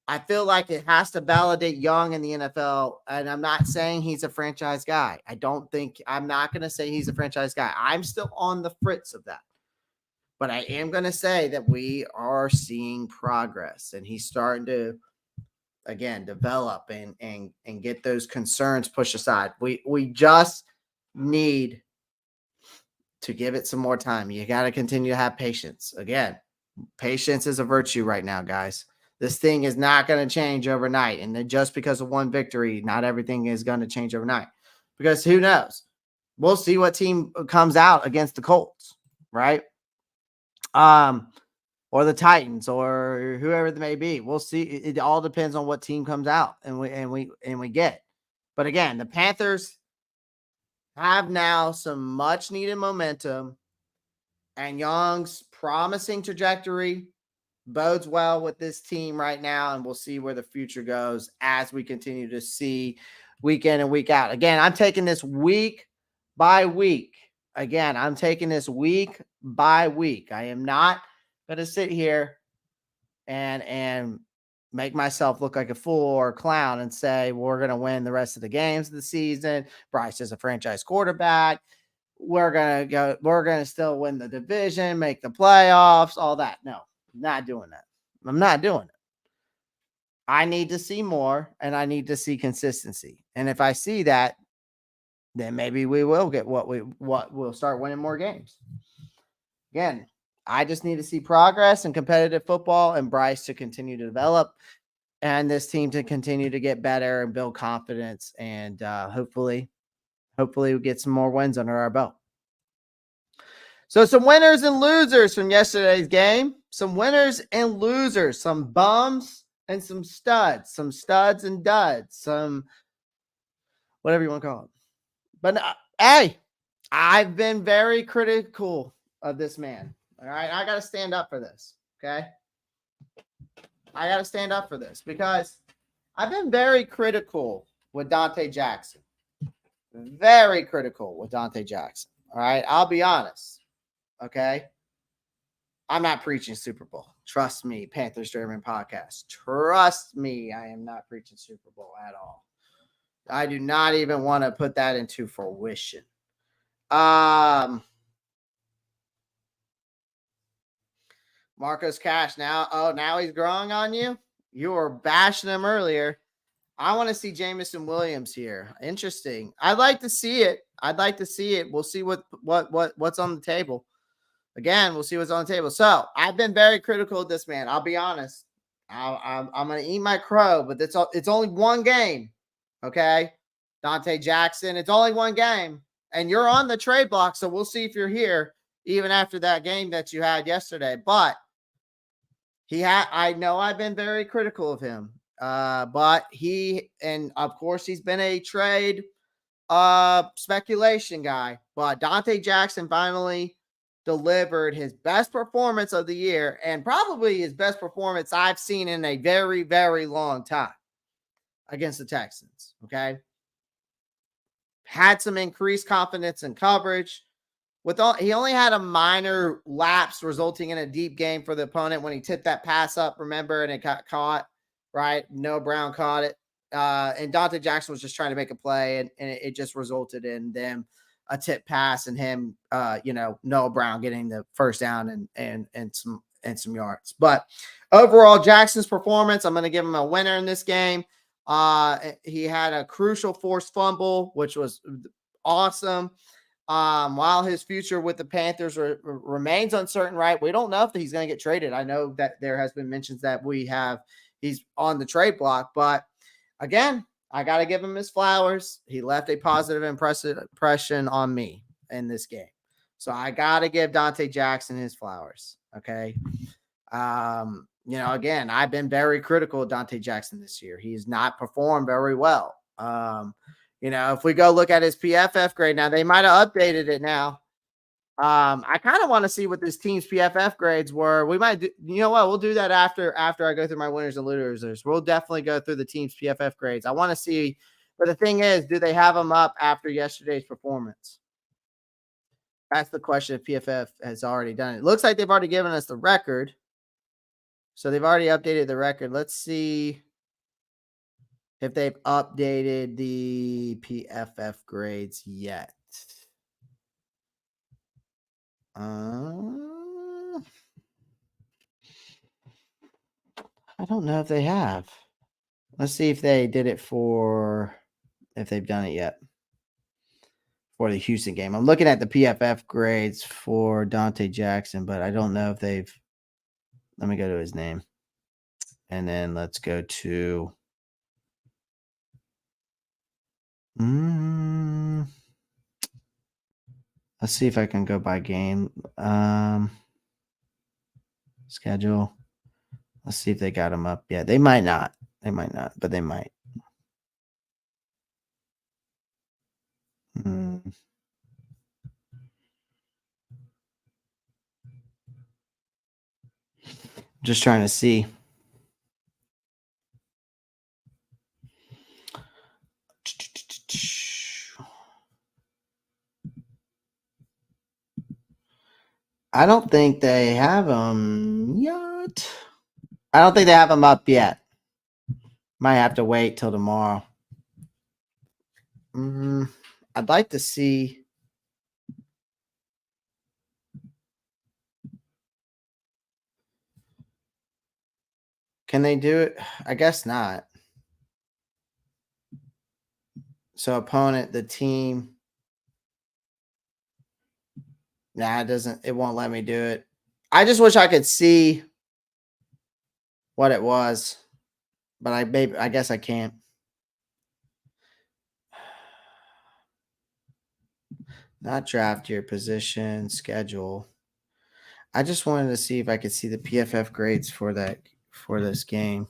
I feel like it has to validate Young in the NFL, and I'm not saying he's a franchise guy. I'm not going to say he's a franchise guy. I'm still on the fritz of that. But I am going to say that we are seeing progress, and he's starting to, again, develop and get those concerns pushed aside. We just need to give it some more time. You got to continue to have patience. Again, patience is a virtue right now, guys. This thing is not going to change overnight. And then just because of one victory, not everything is going to change overnight. Because who knows? We'll see what team comes out against the Colts, right? Or the Titans or whoever it may be. We'll see. It all depends on what team comes out and we get. But again, the Panthers have now some much needed momentum, and Young's promising trajectory bodes well with this team right now, and we'll see where the future goes as we continue to see week in and week out. Again, I'm taking this week by week. I am not going to sit here and make myself look like a fool or a clown and say we're going to win the rest of the games of the season. Bryce is a franchise quarterback. We're going to still win the division, make the playoffs, all that. No, I'm not doing that. I'm not doing it. I need to see more, and I need to see consistency. And if I see that, then maybe we will get we'll start winning more games. Again, I just need to see progress in competitive football and Bryce to continue to develop and this team to continue to get better and build confidence. And hopefully we get some more wins under our belt. So some winners and losers from yesterday's game. Some winners and losers. Some bums and some studs. Some studs and duds. Some whatever you want to call it. But hey, I've been very critical of this man. All right, I got to stand up for this, okay? I got to stand up for this because I've been very critical with Dante Jackson. Very critical with Dante Jackson, all right? I'll be honest, okay? I'm not preaching Super Bowl. Trust me, Panthers German podcast. Trust me, I am not preaching Super Bowl at all. I do not even want to put that into fruition. Marcos Cash now he's growing on you. You were bashing him earlier. I want to see Jamison Williams here. Interesting. I'd like to see it. We'll see what's on the table. Again, we'll see what's on the table. So I've been very critical of this man. I'll be honest. I'm gonna eat my crow, but it's only one game. Okay, Dante Jackson. It's only one game, and you're on the trade block. So we'll see if you're here even after that game that you had yesterday. But I know I've been very critical of him. But of course he's been a trade speculation guy. But Dante Jackson finally delivered his best performance of the year and probably his best performance I've seen in a very, very long time against the Texans. Okay. Had some increased confidence in coverage. He only had a minor lapse resulting in a deep game for the opponent when he tipped that pass up, remember, and it got caught, right? Noah Brown caught it. And Dante Jackson was just trying to make a play, and it just resulted in them a tip pass and him, Noah Brown getting the first down and some yards. But overall, Jackson's performance, I'm going to give him a winner in this game. He had a crucial forced fumble, which was awesome. While his future with the Panthers remains uncertain, right? We don't know if he's going to get traded. I know that there has been mentions that he's on the trade block, but again, I got to give him his flowers. He left a positive impression on me in this game. So I got to give Dante Jackson his flowers. Okay. Again, I've been very critical of Dante Jackson this year. He's not performed very well. If we go look at his PFF grade now, they might have updated it now. I kind of want to see what this team's PFF grades were. We might do, you know what? We'll do that after I go through my winners and losers. We'll definitely go through the team's PFF grades. I want to see, but the thing is, do they have them up after yesterday's performance? That's the question if PFF has already done it. It looks like they've already given us the record. So they've already updated the record. Let's see if they've updated the PFF grades yet. I don't know if they have. Let's see if they did it if they've done it yet for the Houston game. I'm looking at the PFF grades for Dante Jackson, but I don't know if they've. Let me go to his name. And then let's go to. Let's see if I can go by game. Schedule. Let's see if they got them up. Yeah, they might not. They might not, but they might. Just trying to see. I don't think they have them yet. I don't think they have them up yet. Might have to wait till tomorrow. I'd like to see. Can they do it? I guess not. So opponent, the team. Nah, it won't let me do it. I just wish I could see what it was, but I guess I can't. Not draft year, position, schedule. I just wanted to see if I could see the PFF grades for this game.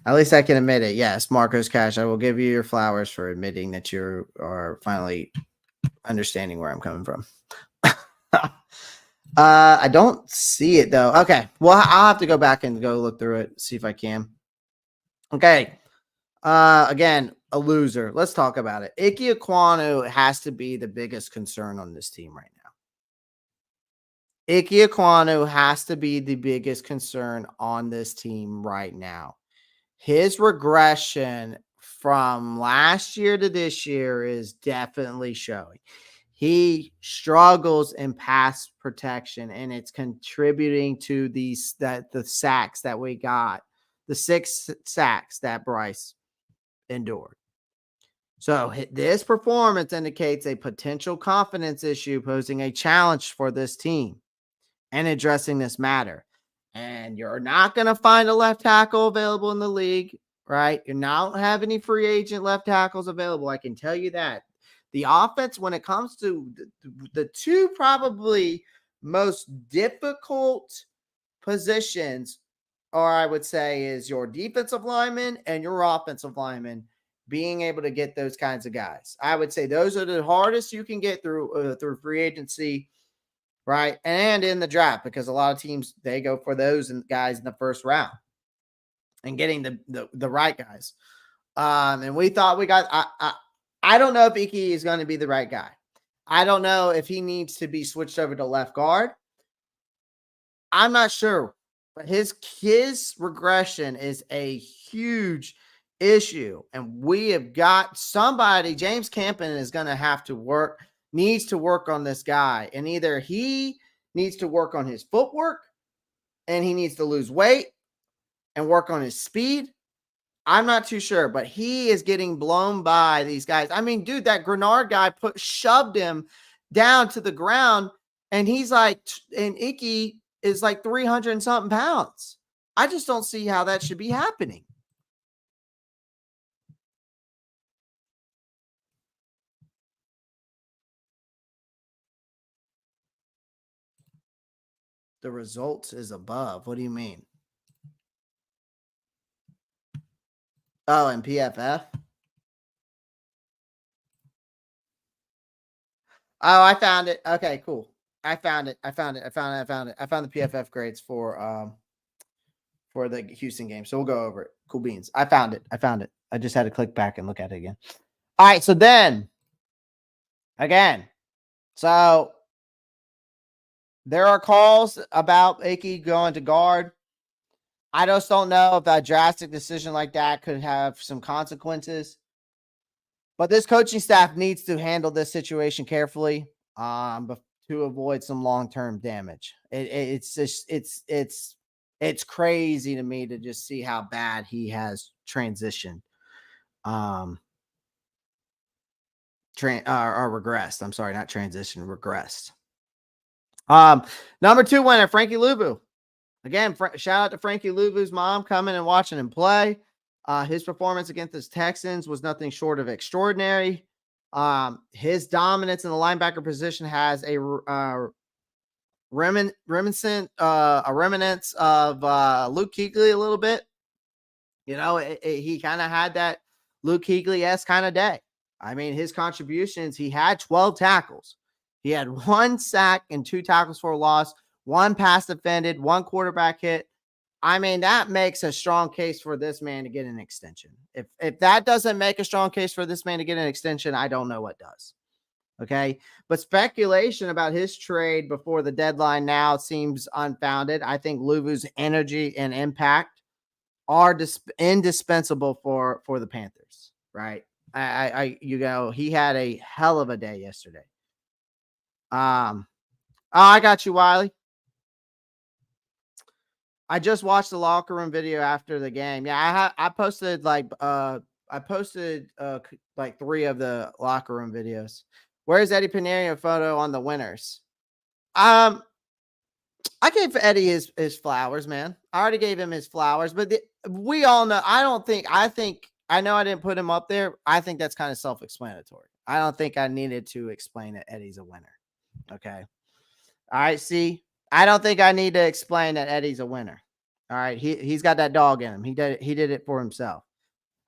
At least I can admit it. Yes, Marcos Cash, I will give you your flowers for admitting that you are finally understanding where I'm coming from. I don't see it though. Okay. Well, I'll have to go back and go look through it, see if I can. Okay. Again, a loser. Let's talk about it. Ike Ekwonu has to be the biggest concern on this team right now. Ike Ekwonu has to be the biggest concern on this team right now. His regression from last year to this year is definitely showing. He struggles in pass protection, and it's contributing to the sacks that we got, the 6 sacks that Bryce endured. So this performance indicates a potential confidence issue, posing a challenge for this team and addressing this matter. And you're not going to find a left tackle available in the league, right? You're not have any free agent left tackles available. I can tell you that. The offense, when it comes to the two probably most difficult positions, or I would say, is your defensive lineman and your offensive lineman, being able to get those kinds of guys. I would say those are the hardest you can get through free agency, right? And in the draft, because a lot of teams, they go for those guys in the first round and getting the right guys. And we thought we got, I don't know if Ike is going to be the right guy. I don't know if he needs to be switched over to left guard. I'm not sure, but his regression is a huge issue. And we have got somebody, James Campen is going to have to needs to work on this guy. And either he needs to work on his footwork and he needs to lose weight and work on his speed. I'm not too sure, but he is getting blown by these guys. I mean, dude, that Grenard guy shoved him down to the ground, and he's like, and Icky is like 300 and something pounds. I just don't see how that should be happening. The results is above. What do you mean? Oh, and PFF? Oh, I found it. Okay, cool. I found it. I found the PFF grades for the Houston game. So we'll go over it. Cool beans. I found it. I just had to click back and look at it again. All right, so then again, so there are calls about Icky going to guard. I just don't know if a drastic decision like that could have some consequences. But this coaching staff needs to handle this situation carefully to avoid some long-term damage. It's crazy to me to just see how bad he has transitioned. Or regressed. I'm sorry, not transitioned, regressed. Number 2 winner, Frankie Luvu. Again, shout out to Frankie Luvu's mom coming and watching him play. His performance against the Texans was nothing short of extraordinary. His dominance in the linebacker position has a remnants of Luke Kuechly a little bit. You know, he kind of had that Luke Kuechly-esque kind of day. I mean, his contributions, he had 12 tackles. He had 1 sack and 2 tackles for a loss, 1 pass defended, 1 quarterback hit. I mean, that makes a strong case for this man to get an extension. If that doesn't make a strong case for this man to get an extension, I don't know what does. Okay. But speculation about his trade before the deadline now seems unfounded. I think Luvu's energy and impact are indispensable for the Panthers, right? He had a hell of a day yesterday. Oh, I got you, Wiley. I just watched the locker room video after the game. Yeah, I posted like 3 of the locker room videos. Where's Eddie Pinerio photo on the winners? I gave Eddie his flowers, man. I already gave him his flowers, but we all know. I know I didn't put him up there. I think that's kind of self-explanatory. I don't think I needed to explain that Eddie's a winner. Okay. All right. See, I don't think I need to explain that Eddie's a winner. All right. He's got that dog in him. He did it for himself.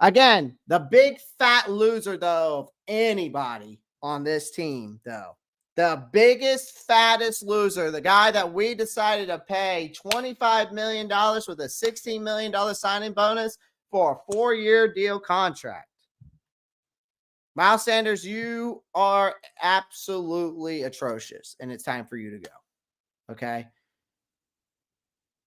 Again, the big fat loser, though, of anybody on this team, though. The biggest, fattest loser, the guy that we decided to pay $25 million with a $16 million signing bonus for a 4-year deal contract. Miles Sanders, you are absolutely atrocious, and it's time for you to go. Okay?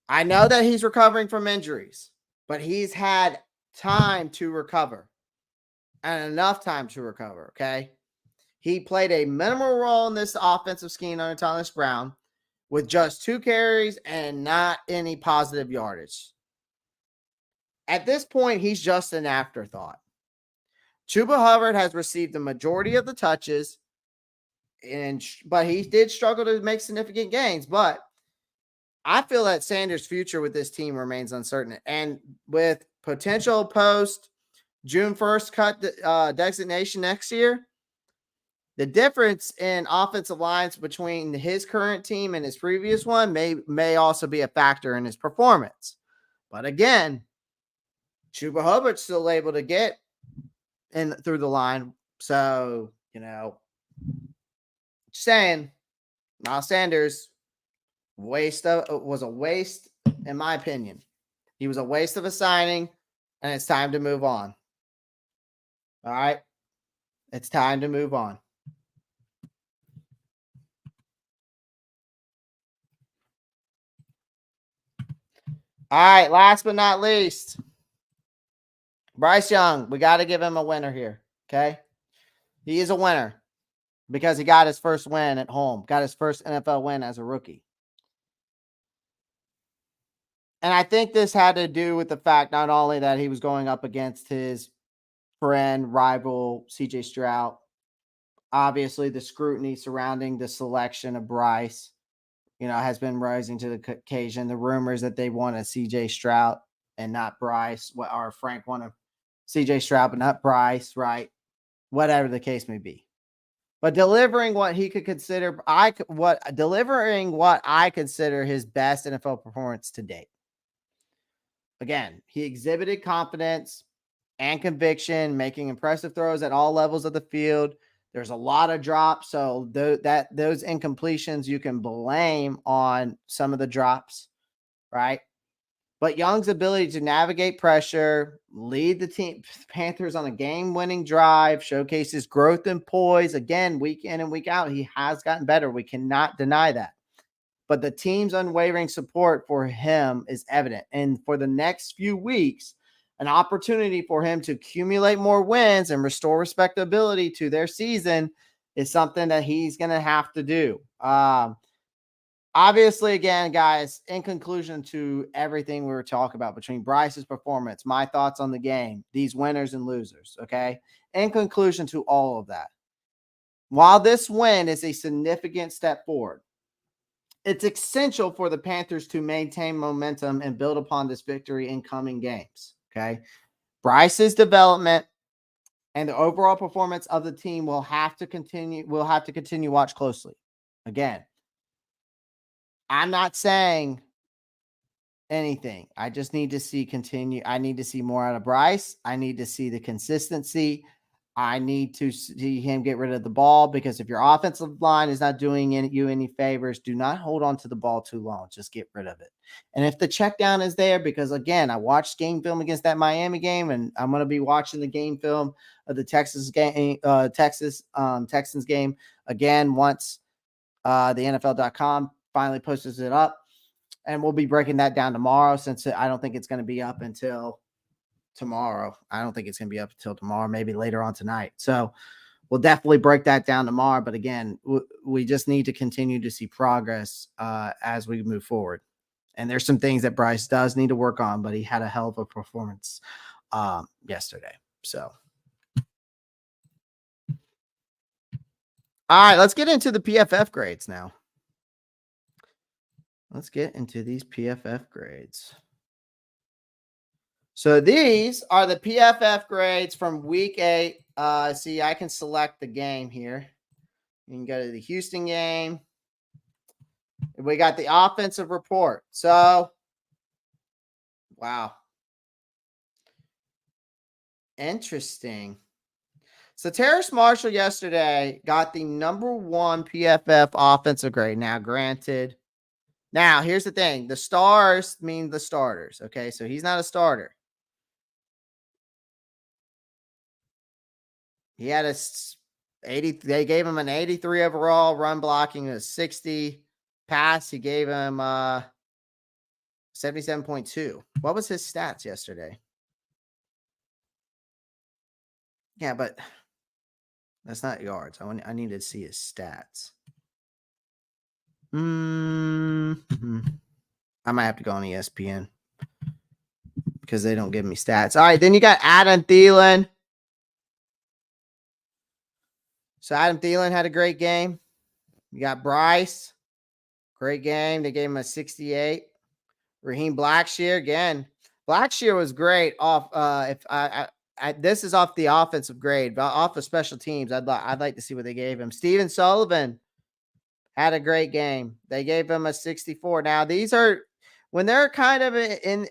I know that he's recovering from injuries, but he's had time to recover and enough time to recover, okay? He played a minimal role in this offensive scheme under Thomas Brown with just 2 carries and not any positive yardage. At this point, he's just an afterthought. Chuba Hubbard has received the majority of the touches, but he did struggle to make significant gains. But I feel that Sanders' future with this team remains uncertain. And with potential post June 1st cut designation next year, the difference in offensive lines between his current team and his previous one may also be a factor in his performance. But again, Chuba Hubbard's still able to get in through the line. So, saying Miles Sanders was a waste, in my opinion. He was a waste of a signing, and it's time to move on. All right? It's time to move on. All right, last but not least, Bryce Young. We got to give him a winner here, okay? He is a winner because he got his first win at home, got his first NFL win as a rookie. And I think this had to do with the fact not only that he was going up against his friend, rival, CJ Stroud, obviously the scrutiny surrounding the selection of Bryce, has been rising to the occasion. The rumors that they want a CJ Stroud and not Bryce, or Frank wanted CJ Stroud but not Bryce, right? Whatever the case may be. But delivering what he could consider, delivering what I consider his best NFL performance to date. Again, he exhibited confidence and conviction, making impressive throws at all levels of the field. There's a lot of drops, so those incompletions you can blame on some of the drops, right? But Young's ability to navigate pressure, lead the team Panthers on a game-winning drive, showcases growth and poise. Again, week in and week out, he has gotten better. We cannot deny that. But the team's unwavering support for him is evident. And for the next few weeks, an opportunity for him to accumulate more wins and restore respectability to their season is something that he's going to have to do. Obviously, again, guys, in conclusion to everything we were talking about between Bryce's performance, my thoughts on the game, these winners and losers, okay? In conclusion to all of that, while this win is a significant step forward, it's essential for the Panthers to maintain momentum and build upon this victory in coming games, okay? Bryce's development and the overall performance of the team will have to continue watch closely. Again, I'm not saying anything. I just need to see I need to see more out of Bryce. I need to see the consistency. I need to see him get rid of the ball, because if your offensive line is not doing you any favors, do not hold on to the ball too long. Just get rid of it. And if the check down is there, because again, I watched game film against that Miami game, and I'm going to be watching the game film of the Texans game, Texans game again once the NFL.com finally posts it up. And we'll be breaking that down tomorrow, since I don't think it's going to be up until tomorrow. I don't think it's going to be up until tomorrow, maybe later on tonight. So we'll definitely break that down tomorrow. But again, we just need to continue to see progress as we move forward. And there's some things that Bryce does need to work on, but he had a hell of a performance yesterday. So, all right, let's get into the PFF grades now. Let's get into these PFF grades. So these are the PFF grades from week 8. See, I can select the game here. You can go to the Houston game. We got the offensive report. So, wow. Interesting. So Terrace Marshall yesterday got the #1 PFF offensive grade. Now, granted, here's the thing. The stars mean the starters. Okay, so he's not a starter. He had a 80. They gave him an 83 overall, run blocking a 60, pass. He gave him 77.2. What was his stats yesterday? Yeah, but that's not yards. I need to see his stats. I might have to go on ESPN because they don't give me stats. All right, then you got Adam Thielen. So Adam Thielen had a great game. You got Bryce. Great game. They gave him a 68. Raheem Blackshear again. Blackshear was great off. This is off the offensive grade, but off of special teams, I'd like to see what they gave him. Steven Sullivan had a great game. They gave him a 64. Now these are when they're kind of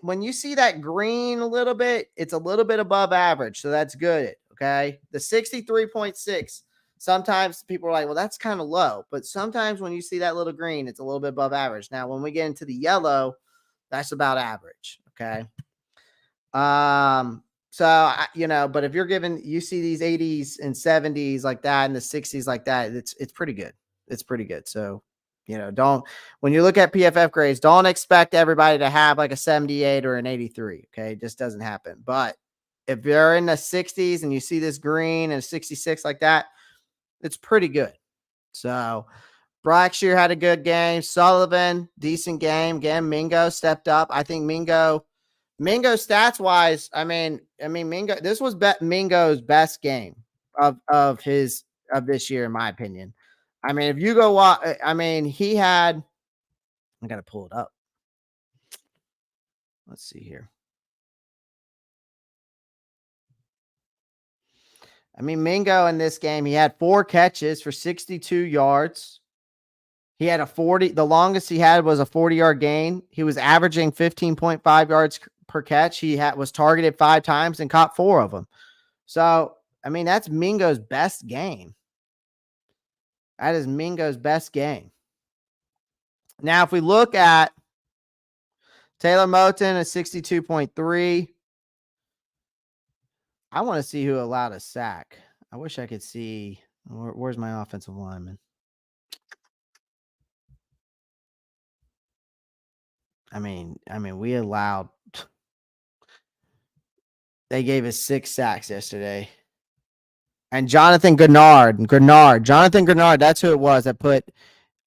when you see that green a little bit, it's a little bit above average, so that's good. Okay, the 63.6. Sometimes people are like, well, that's kind of low. But sometimes when you see that little green, it's a little bit above average. Now, when we get into the yellow, that's about average. Okay. So, but if you see these 80s and 70s like that and the 60s like that, it's pretty good. It's pretty good. So, when you look at PFF grades, don't expect everybody to have like a 78 or an 83. Okay. It just doesn't happen. But if you're in the 60s and you see this green and a 66 like that, it's pretty good. So Blackshear had a good game. Sullivan, decent game. Again, Mingo stepped up. I think Mingo stats wise, I mean, Mingo, this was Mingo's best game of his of this year, in my opinion. I mean, if you go watch, I mean, he had, I got to pull it up. Let's see here. I mean, Mingo in this game, he had 4 catches for 62 yards. He had the longest he had was a 40-yard gain. He was averaging 15.5 yards per catch. He was targeted 5 times and caught 4 of them. So, I mean, that's Mingo's best game. That is Mingo's best game. Now, if we look at Taylor Moton, a 62.3. I want to see who allowed a sack. I wish I could see. Where's my offensive lineman? I mean, we allowed. They gave us 6 sacks yesterday. And Jonathan Grenard, that's who it was that put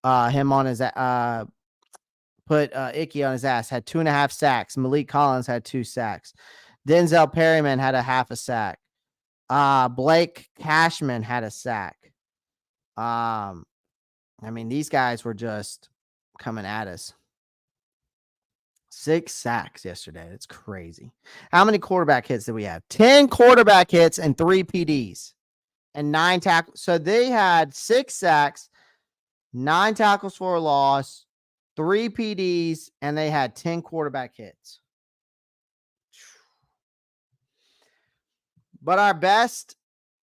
him on his Icky on his ass. Had 2.5 sacks. Malik Collins had 2 sacks. Denzel Perryman had a half a sack. Blake Cashman had a sack. I mean, these guys were just coming at us. 6 sacks yesterday. That's crazy. How many quarterback hits did we have? 10 quarterback hits and 3 PDs and 9 tackles. So they had 6 sacks, 9 tackles for a loss, 3 PDs, and they had 10 quarterback hits. But our best,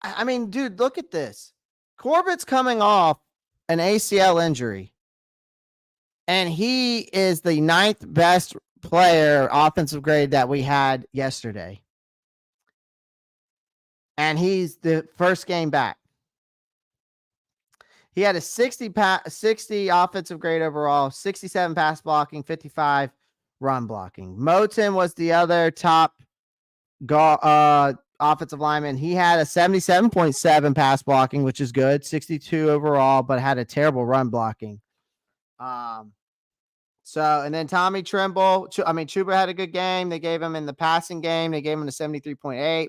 I mean, dude, look at this. Corbett's coming off an ACL injury, and he is the 9th best player offensive grade that we had yesterday. And he's the first game back. He had a 60 offensive grade overall, 67 pass blocking, 55 run blocking. Moton was the other top offensive lineman. He had a 77.7 pass blocking, which is good, 62 overall, but had a terrible run blocking. And then Tommy Tremble, Chuba had a good game. They gave him in the passing game. They gave him a 73.8.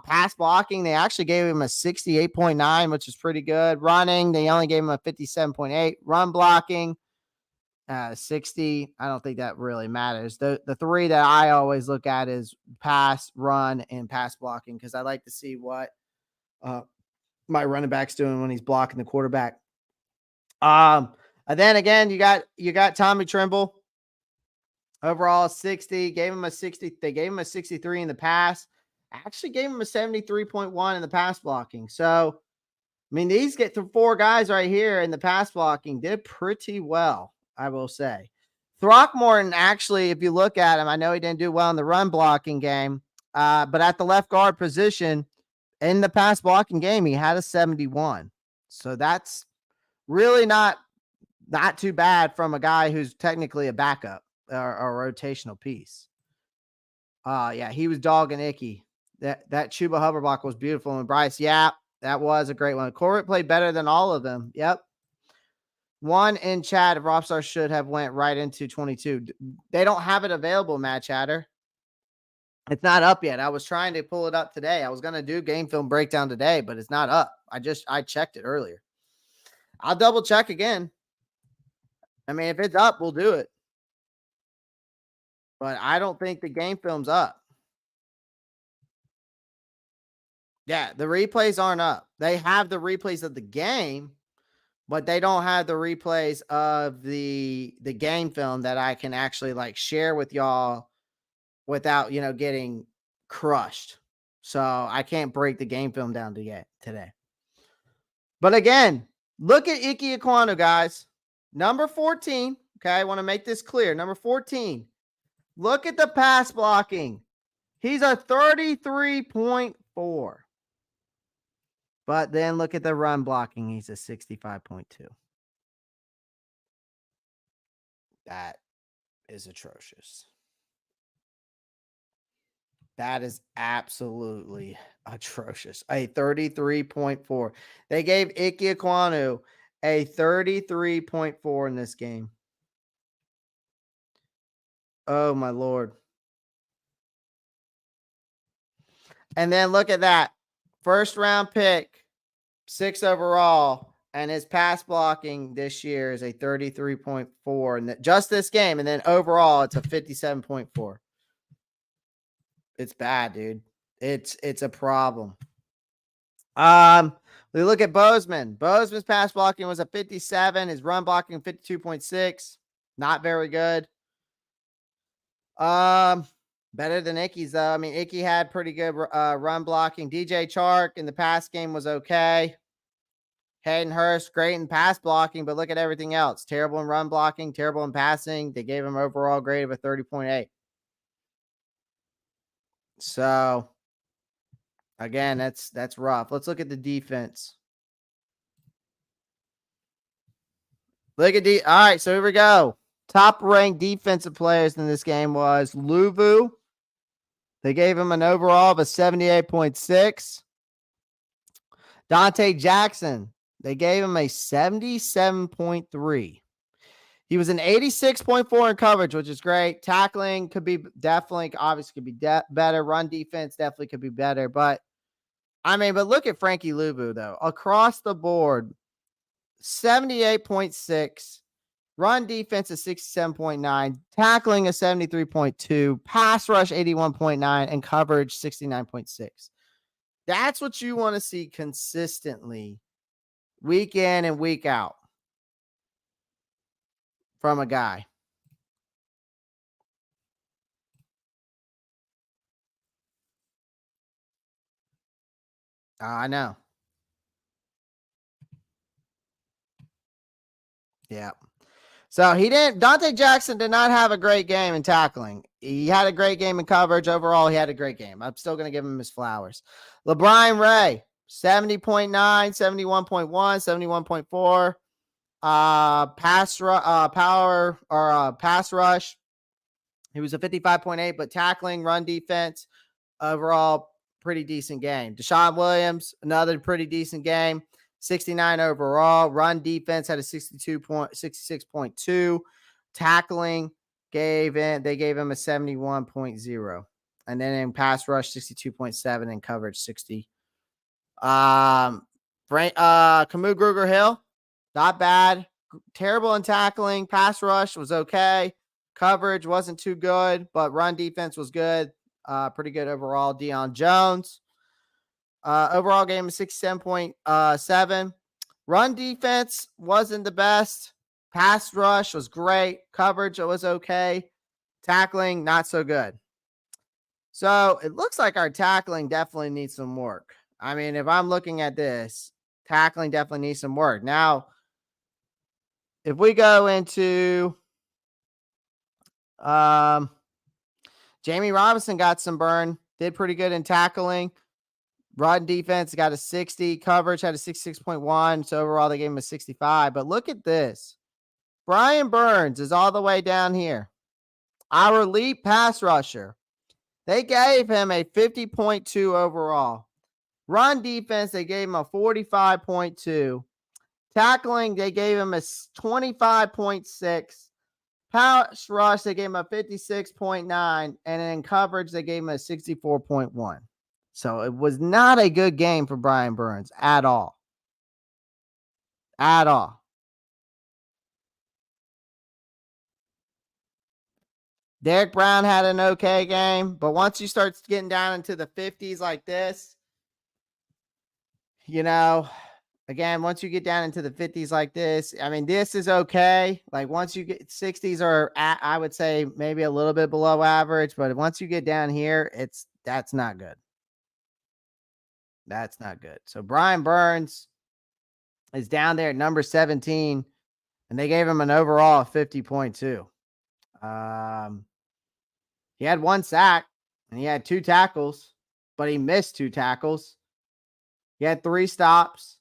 Pass blocking, they actually gave him a 68.9, which is pretty good. Running, they only gave him a 57.8. Run blocking, 60. I don't think that really matters. The 3 that I always look at is pass, run, and pass blocking, because I like to see what my running back's doing when he's blocking the quarterback. And then again, you got Tommy Tremble. Overall 60. Gave him a 60. They gave him a 63 in the pass. Actually gave him a 73.1 in the pass blocking. So, I mean, these get to 4 guys right here in the pass blocking did pretty well, I will say. Throckmorton, actually, if you look at him, I know he didn't do well in the run blocking game, but at the left guard position in the pass blocking game, he had a 71. So that's really not too bad from a guy who's technically a backup or a rotational piece. Yeah, he was dogging Icky. That Chuba Hubbard block was beautiful. And Bryce, yeah, that was a great one. Corbett played better than all of them. Yep. One in chat, if Rockstar should have went right into 22. They don't have it available, Matt Chatter. It's not up yet. I was trying to pull it up today. I was going to do game film breakdown today, but it's not up. I checked it earlier. I'll double check again. I mean, if it's up, we'll do it. But I don't think the game film's up. Yeah, the replays aren't up. They have the replays of the game, but they don't have the replays of the game film that I can actually like share with y'all without, getting crushed. So I can't break the game film down today. But again, look at Ike Ekwonu, guys. Number 14. Okay, I want to make this clear. Number 14. Look at the pass blocking. He's a 33.4. But then look at the run blocking. He's a 65.2. That is atrocious. That is absolutely atrocious. A 33.4. They gave Ike Ekwonu a 33.4 in this game. Oh, my Lord. And then look at that. First round pick 6 overall, and his pass blocking this year is a 33.4, and just this game, and then overall it's a 57.4. It's bad, dude. It's a problem. We look at Bozeman. Bozeman's pass blocking was a 57. His run blocking 52.6. Not very good. Better than Icky's though. I mean, Icky had pretty good run blocking. DJ Chark in the pass game was okay. Hayden Hurst, great in pass blocking, but look at everything else. Terrible in run blocking, terrible in passing. They gave him overall grade of a 30.8. So again, that's rough. Let's look at the defense. All right, so here we go. Top ranked defensive players in this game was Luvu. They gave him an overall of a 78.6. Dante Jackson, they gave him a 77.3. He was an 86.4 in coverage, which is great. Tackling could be obviously could be better. Run defense definitely could be better. But look at Frankie Luvu, though. Across the board, 78.6. Run defense is 67.9. Tackling is 73.2. Pass rush 81.9. And coverage 69.6. That's what you want to see consistently, week in and week out, from a guy. I know. Yeah. So Dante Jackson did not have a great game in tackling. He had a great game in coverage. Overall, he had a great game. I'm still going to give him his flowers. LeBron Ray, 70.9, 71.1, 71.4. Pass rush. He was a 55.8, but tackling, run defense, overall, pretty decent game. Deshaun Williams, another pretty decent game. 69 overall. Run defense had a 66.2. Tackling they gave him a 71.0. And then in pass rush, 62.7, and coverage 60. Camus Gruger Hill, not bad. Terrible in tackling. Pass rush was okay. Coverage wasn't too good, but run defense was good. Pretty good overall. Deion Jones. Overall game is 67.7. Run defense wasn't the best. Pass rush was great. Coverage was okay. Tackling, not so good. So it looks like our tackling definitely needs some work. I mean, if I'm looking at this, tackling definitely needs some work. Now, if we go into Jamie Robinson got some burn, did pretty good in tackling. Run defense got a 60. Coverage had a 66.1. So overall, they gave him a 65. But look at this. Brian Burns is all the way down here. Our elite pass rusher. They gave him a 50.2 overall. Run defense, they gave him a 45.2. Tackling, they gave him a 25.6. Pass rush, they gave him a 56.9. And in coverage, they gave him a 64.1. So it was not a good game for Brian Burns at all. At all. Derek Brown had an okay game, but once you start getting down into the 50s like this, again, once you get down into the 50s like this, I mean, this is okay. Like once you get 60s are I would say maybe a little bit below average, but once you get down here, that's not good. That's not good. So Brian Burns is down there at number 17, and they gave him an overall of 50.2. He had 1 sack and he had 2 tackles, but he missed 2 tackles. He had 3 stops.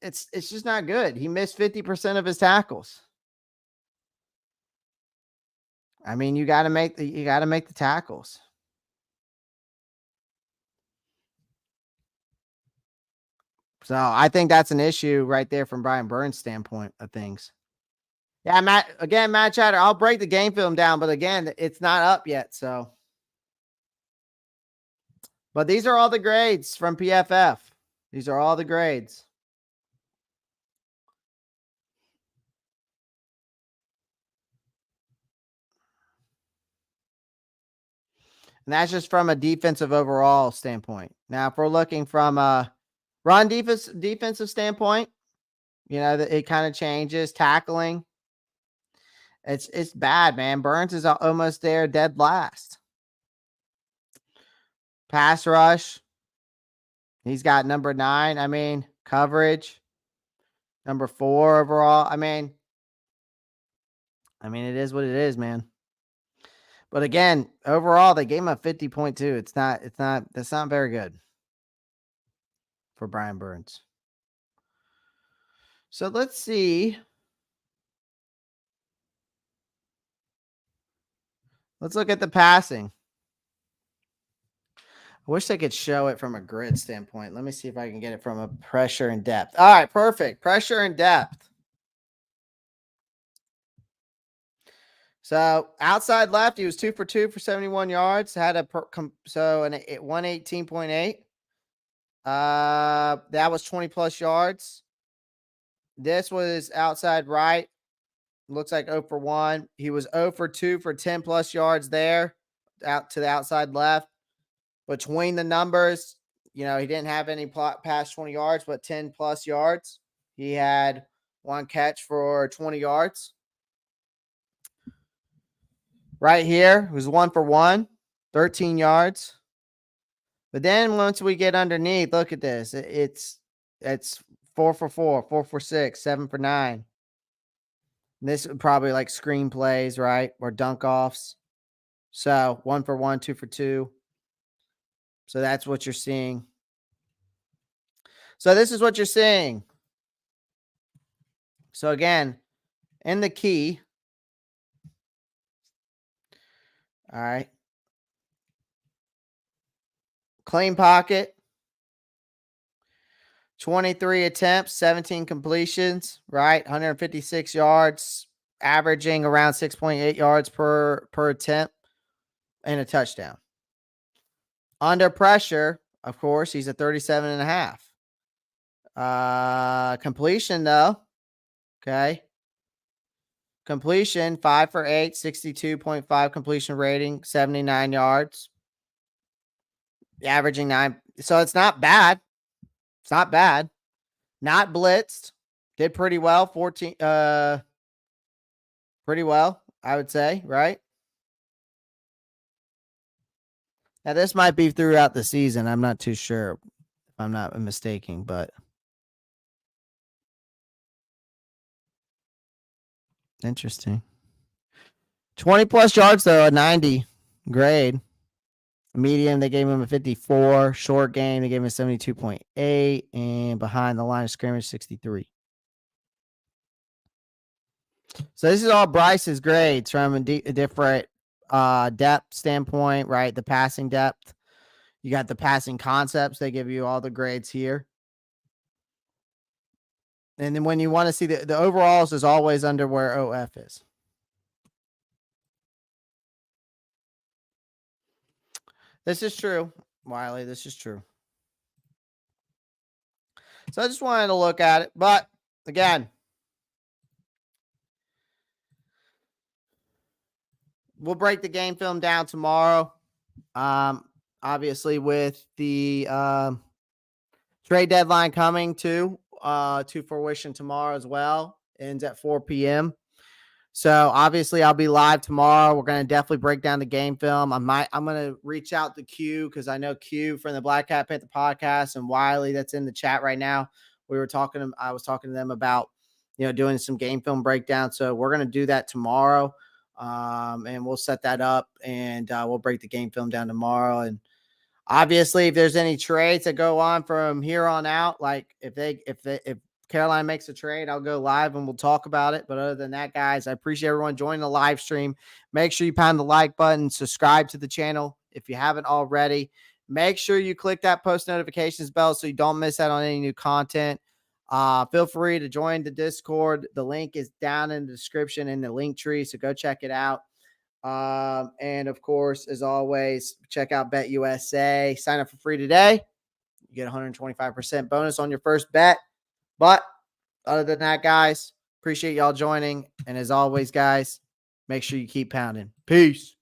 It's just not good. He missed 50% of his tackles. I mean, you got to make the tackles. So I think that's an issue right there from Brian Burns' standpoint of things. Yeah, Matt Chatter, I'll break the game film down, but again, it's not up yet. So But these are all the grades from PFF. These are all the grades. And that's just from a defensive overall standpoint. Now, if we're looking from a run defensive standpoint, it kind of changes. Tackling, it's bad, man. Burns is almost there, dead last. Pass rush, he's got number 9. I mean, coverage, number 4 overall. I mean, it is what it is, man. But again, overall, they gave him a 50.2. That's not very good for Brian Burns. So let's see. Let's look at the passing. I wish I could show it from a grid standpoint. Let me see if I can get it from a pressure and depth. All right, perfect. Pressure and depth. So outside left, he was 2 for 2 for 71 yards. Had a 118.8. That was 20 plus yards. This was outside right. Looks like 0 for 1. He was 0 for 2 for 10 plus yards there, out to the outside left. Between the numbers, he didn't have any past 20 yards, but 10 plus yards. He had 1 catch for 20 yards. Right here, it was 1 for 1, 13 yards. But then once we get underneath, look at this. It's 4 for 4, 4 for 6, 7 for 9. This is probably like screenplays, right? Or dunk offs. So 1 for 1, 2 for 2. So that's what you're seeing. So this is what you're seeing. So again, in the key. All right. Clean pocket. 23 attempts, 17 completions, right? 156 yards, averaging around 6.8 yards per attempt, and a touchdown. Under pressure, of course, he's a 37.5. Completion, though. Okay. Completion, 5 for 8, 62.5 completion rating, 79 yards. Averaging 9. So it's not bad. It's not bad. Not blitzed. Did pretty well. 14. Pretty well, I would say, right? Now, this might be throughout the season. I'm not too sure if I'm not mistaken, but interesting. 20 plus yards, though, a 90 grade. Medium, they gave him a 54. Short game, they gave him a 72.8. And behind the line of scrimmage, 63. So this is all Bryce's grades from a different depth standpoint, right? The passing depth. You got the passing concepts. They give you all the grades here. And then when you want to see the overalls is always under where OF is. This is true, Wiley. This is true. So I just wanted to look at it. But again, we'll break the game film down tomorrow. Obviously, with the trade deadline coming to fruition tomorrow as well. Ends at 4 p.m. So obviously I'll be live tomorrow. We're going to definitely break down the game film. I'm going to reach out to Q because I know Q from the Black Cat Panther podcast and Wiley that's in the chat right now. I was talking to them about, doing some game film breakdown. So we're going to do that tomorrow. And we'll set that up and we'll break the game film down tomorrow. And obviously if there's any trades that go on from here on out, like if Carolina makes a trade, I'll go live and we'll talk about it. But other than that, guys, I appreciate everyone joining the live stream. Make sure you pound the like button, subscribe to the channel if you haven't already. Make sure you click that post notifications bell so you don't miss out on any new content. Feel free to join the Discord. The link is down in the description in the link tree, so go check it out. And of course, as always, check out BetUSA. Sign up for free today. You get 125% bonus on your first bet. But other than that, guys, appreciate y'all joining. And as always, guys, make sure you keep pounding. Peace.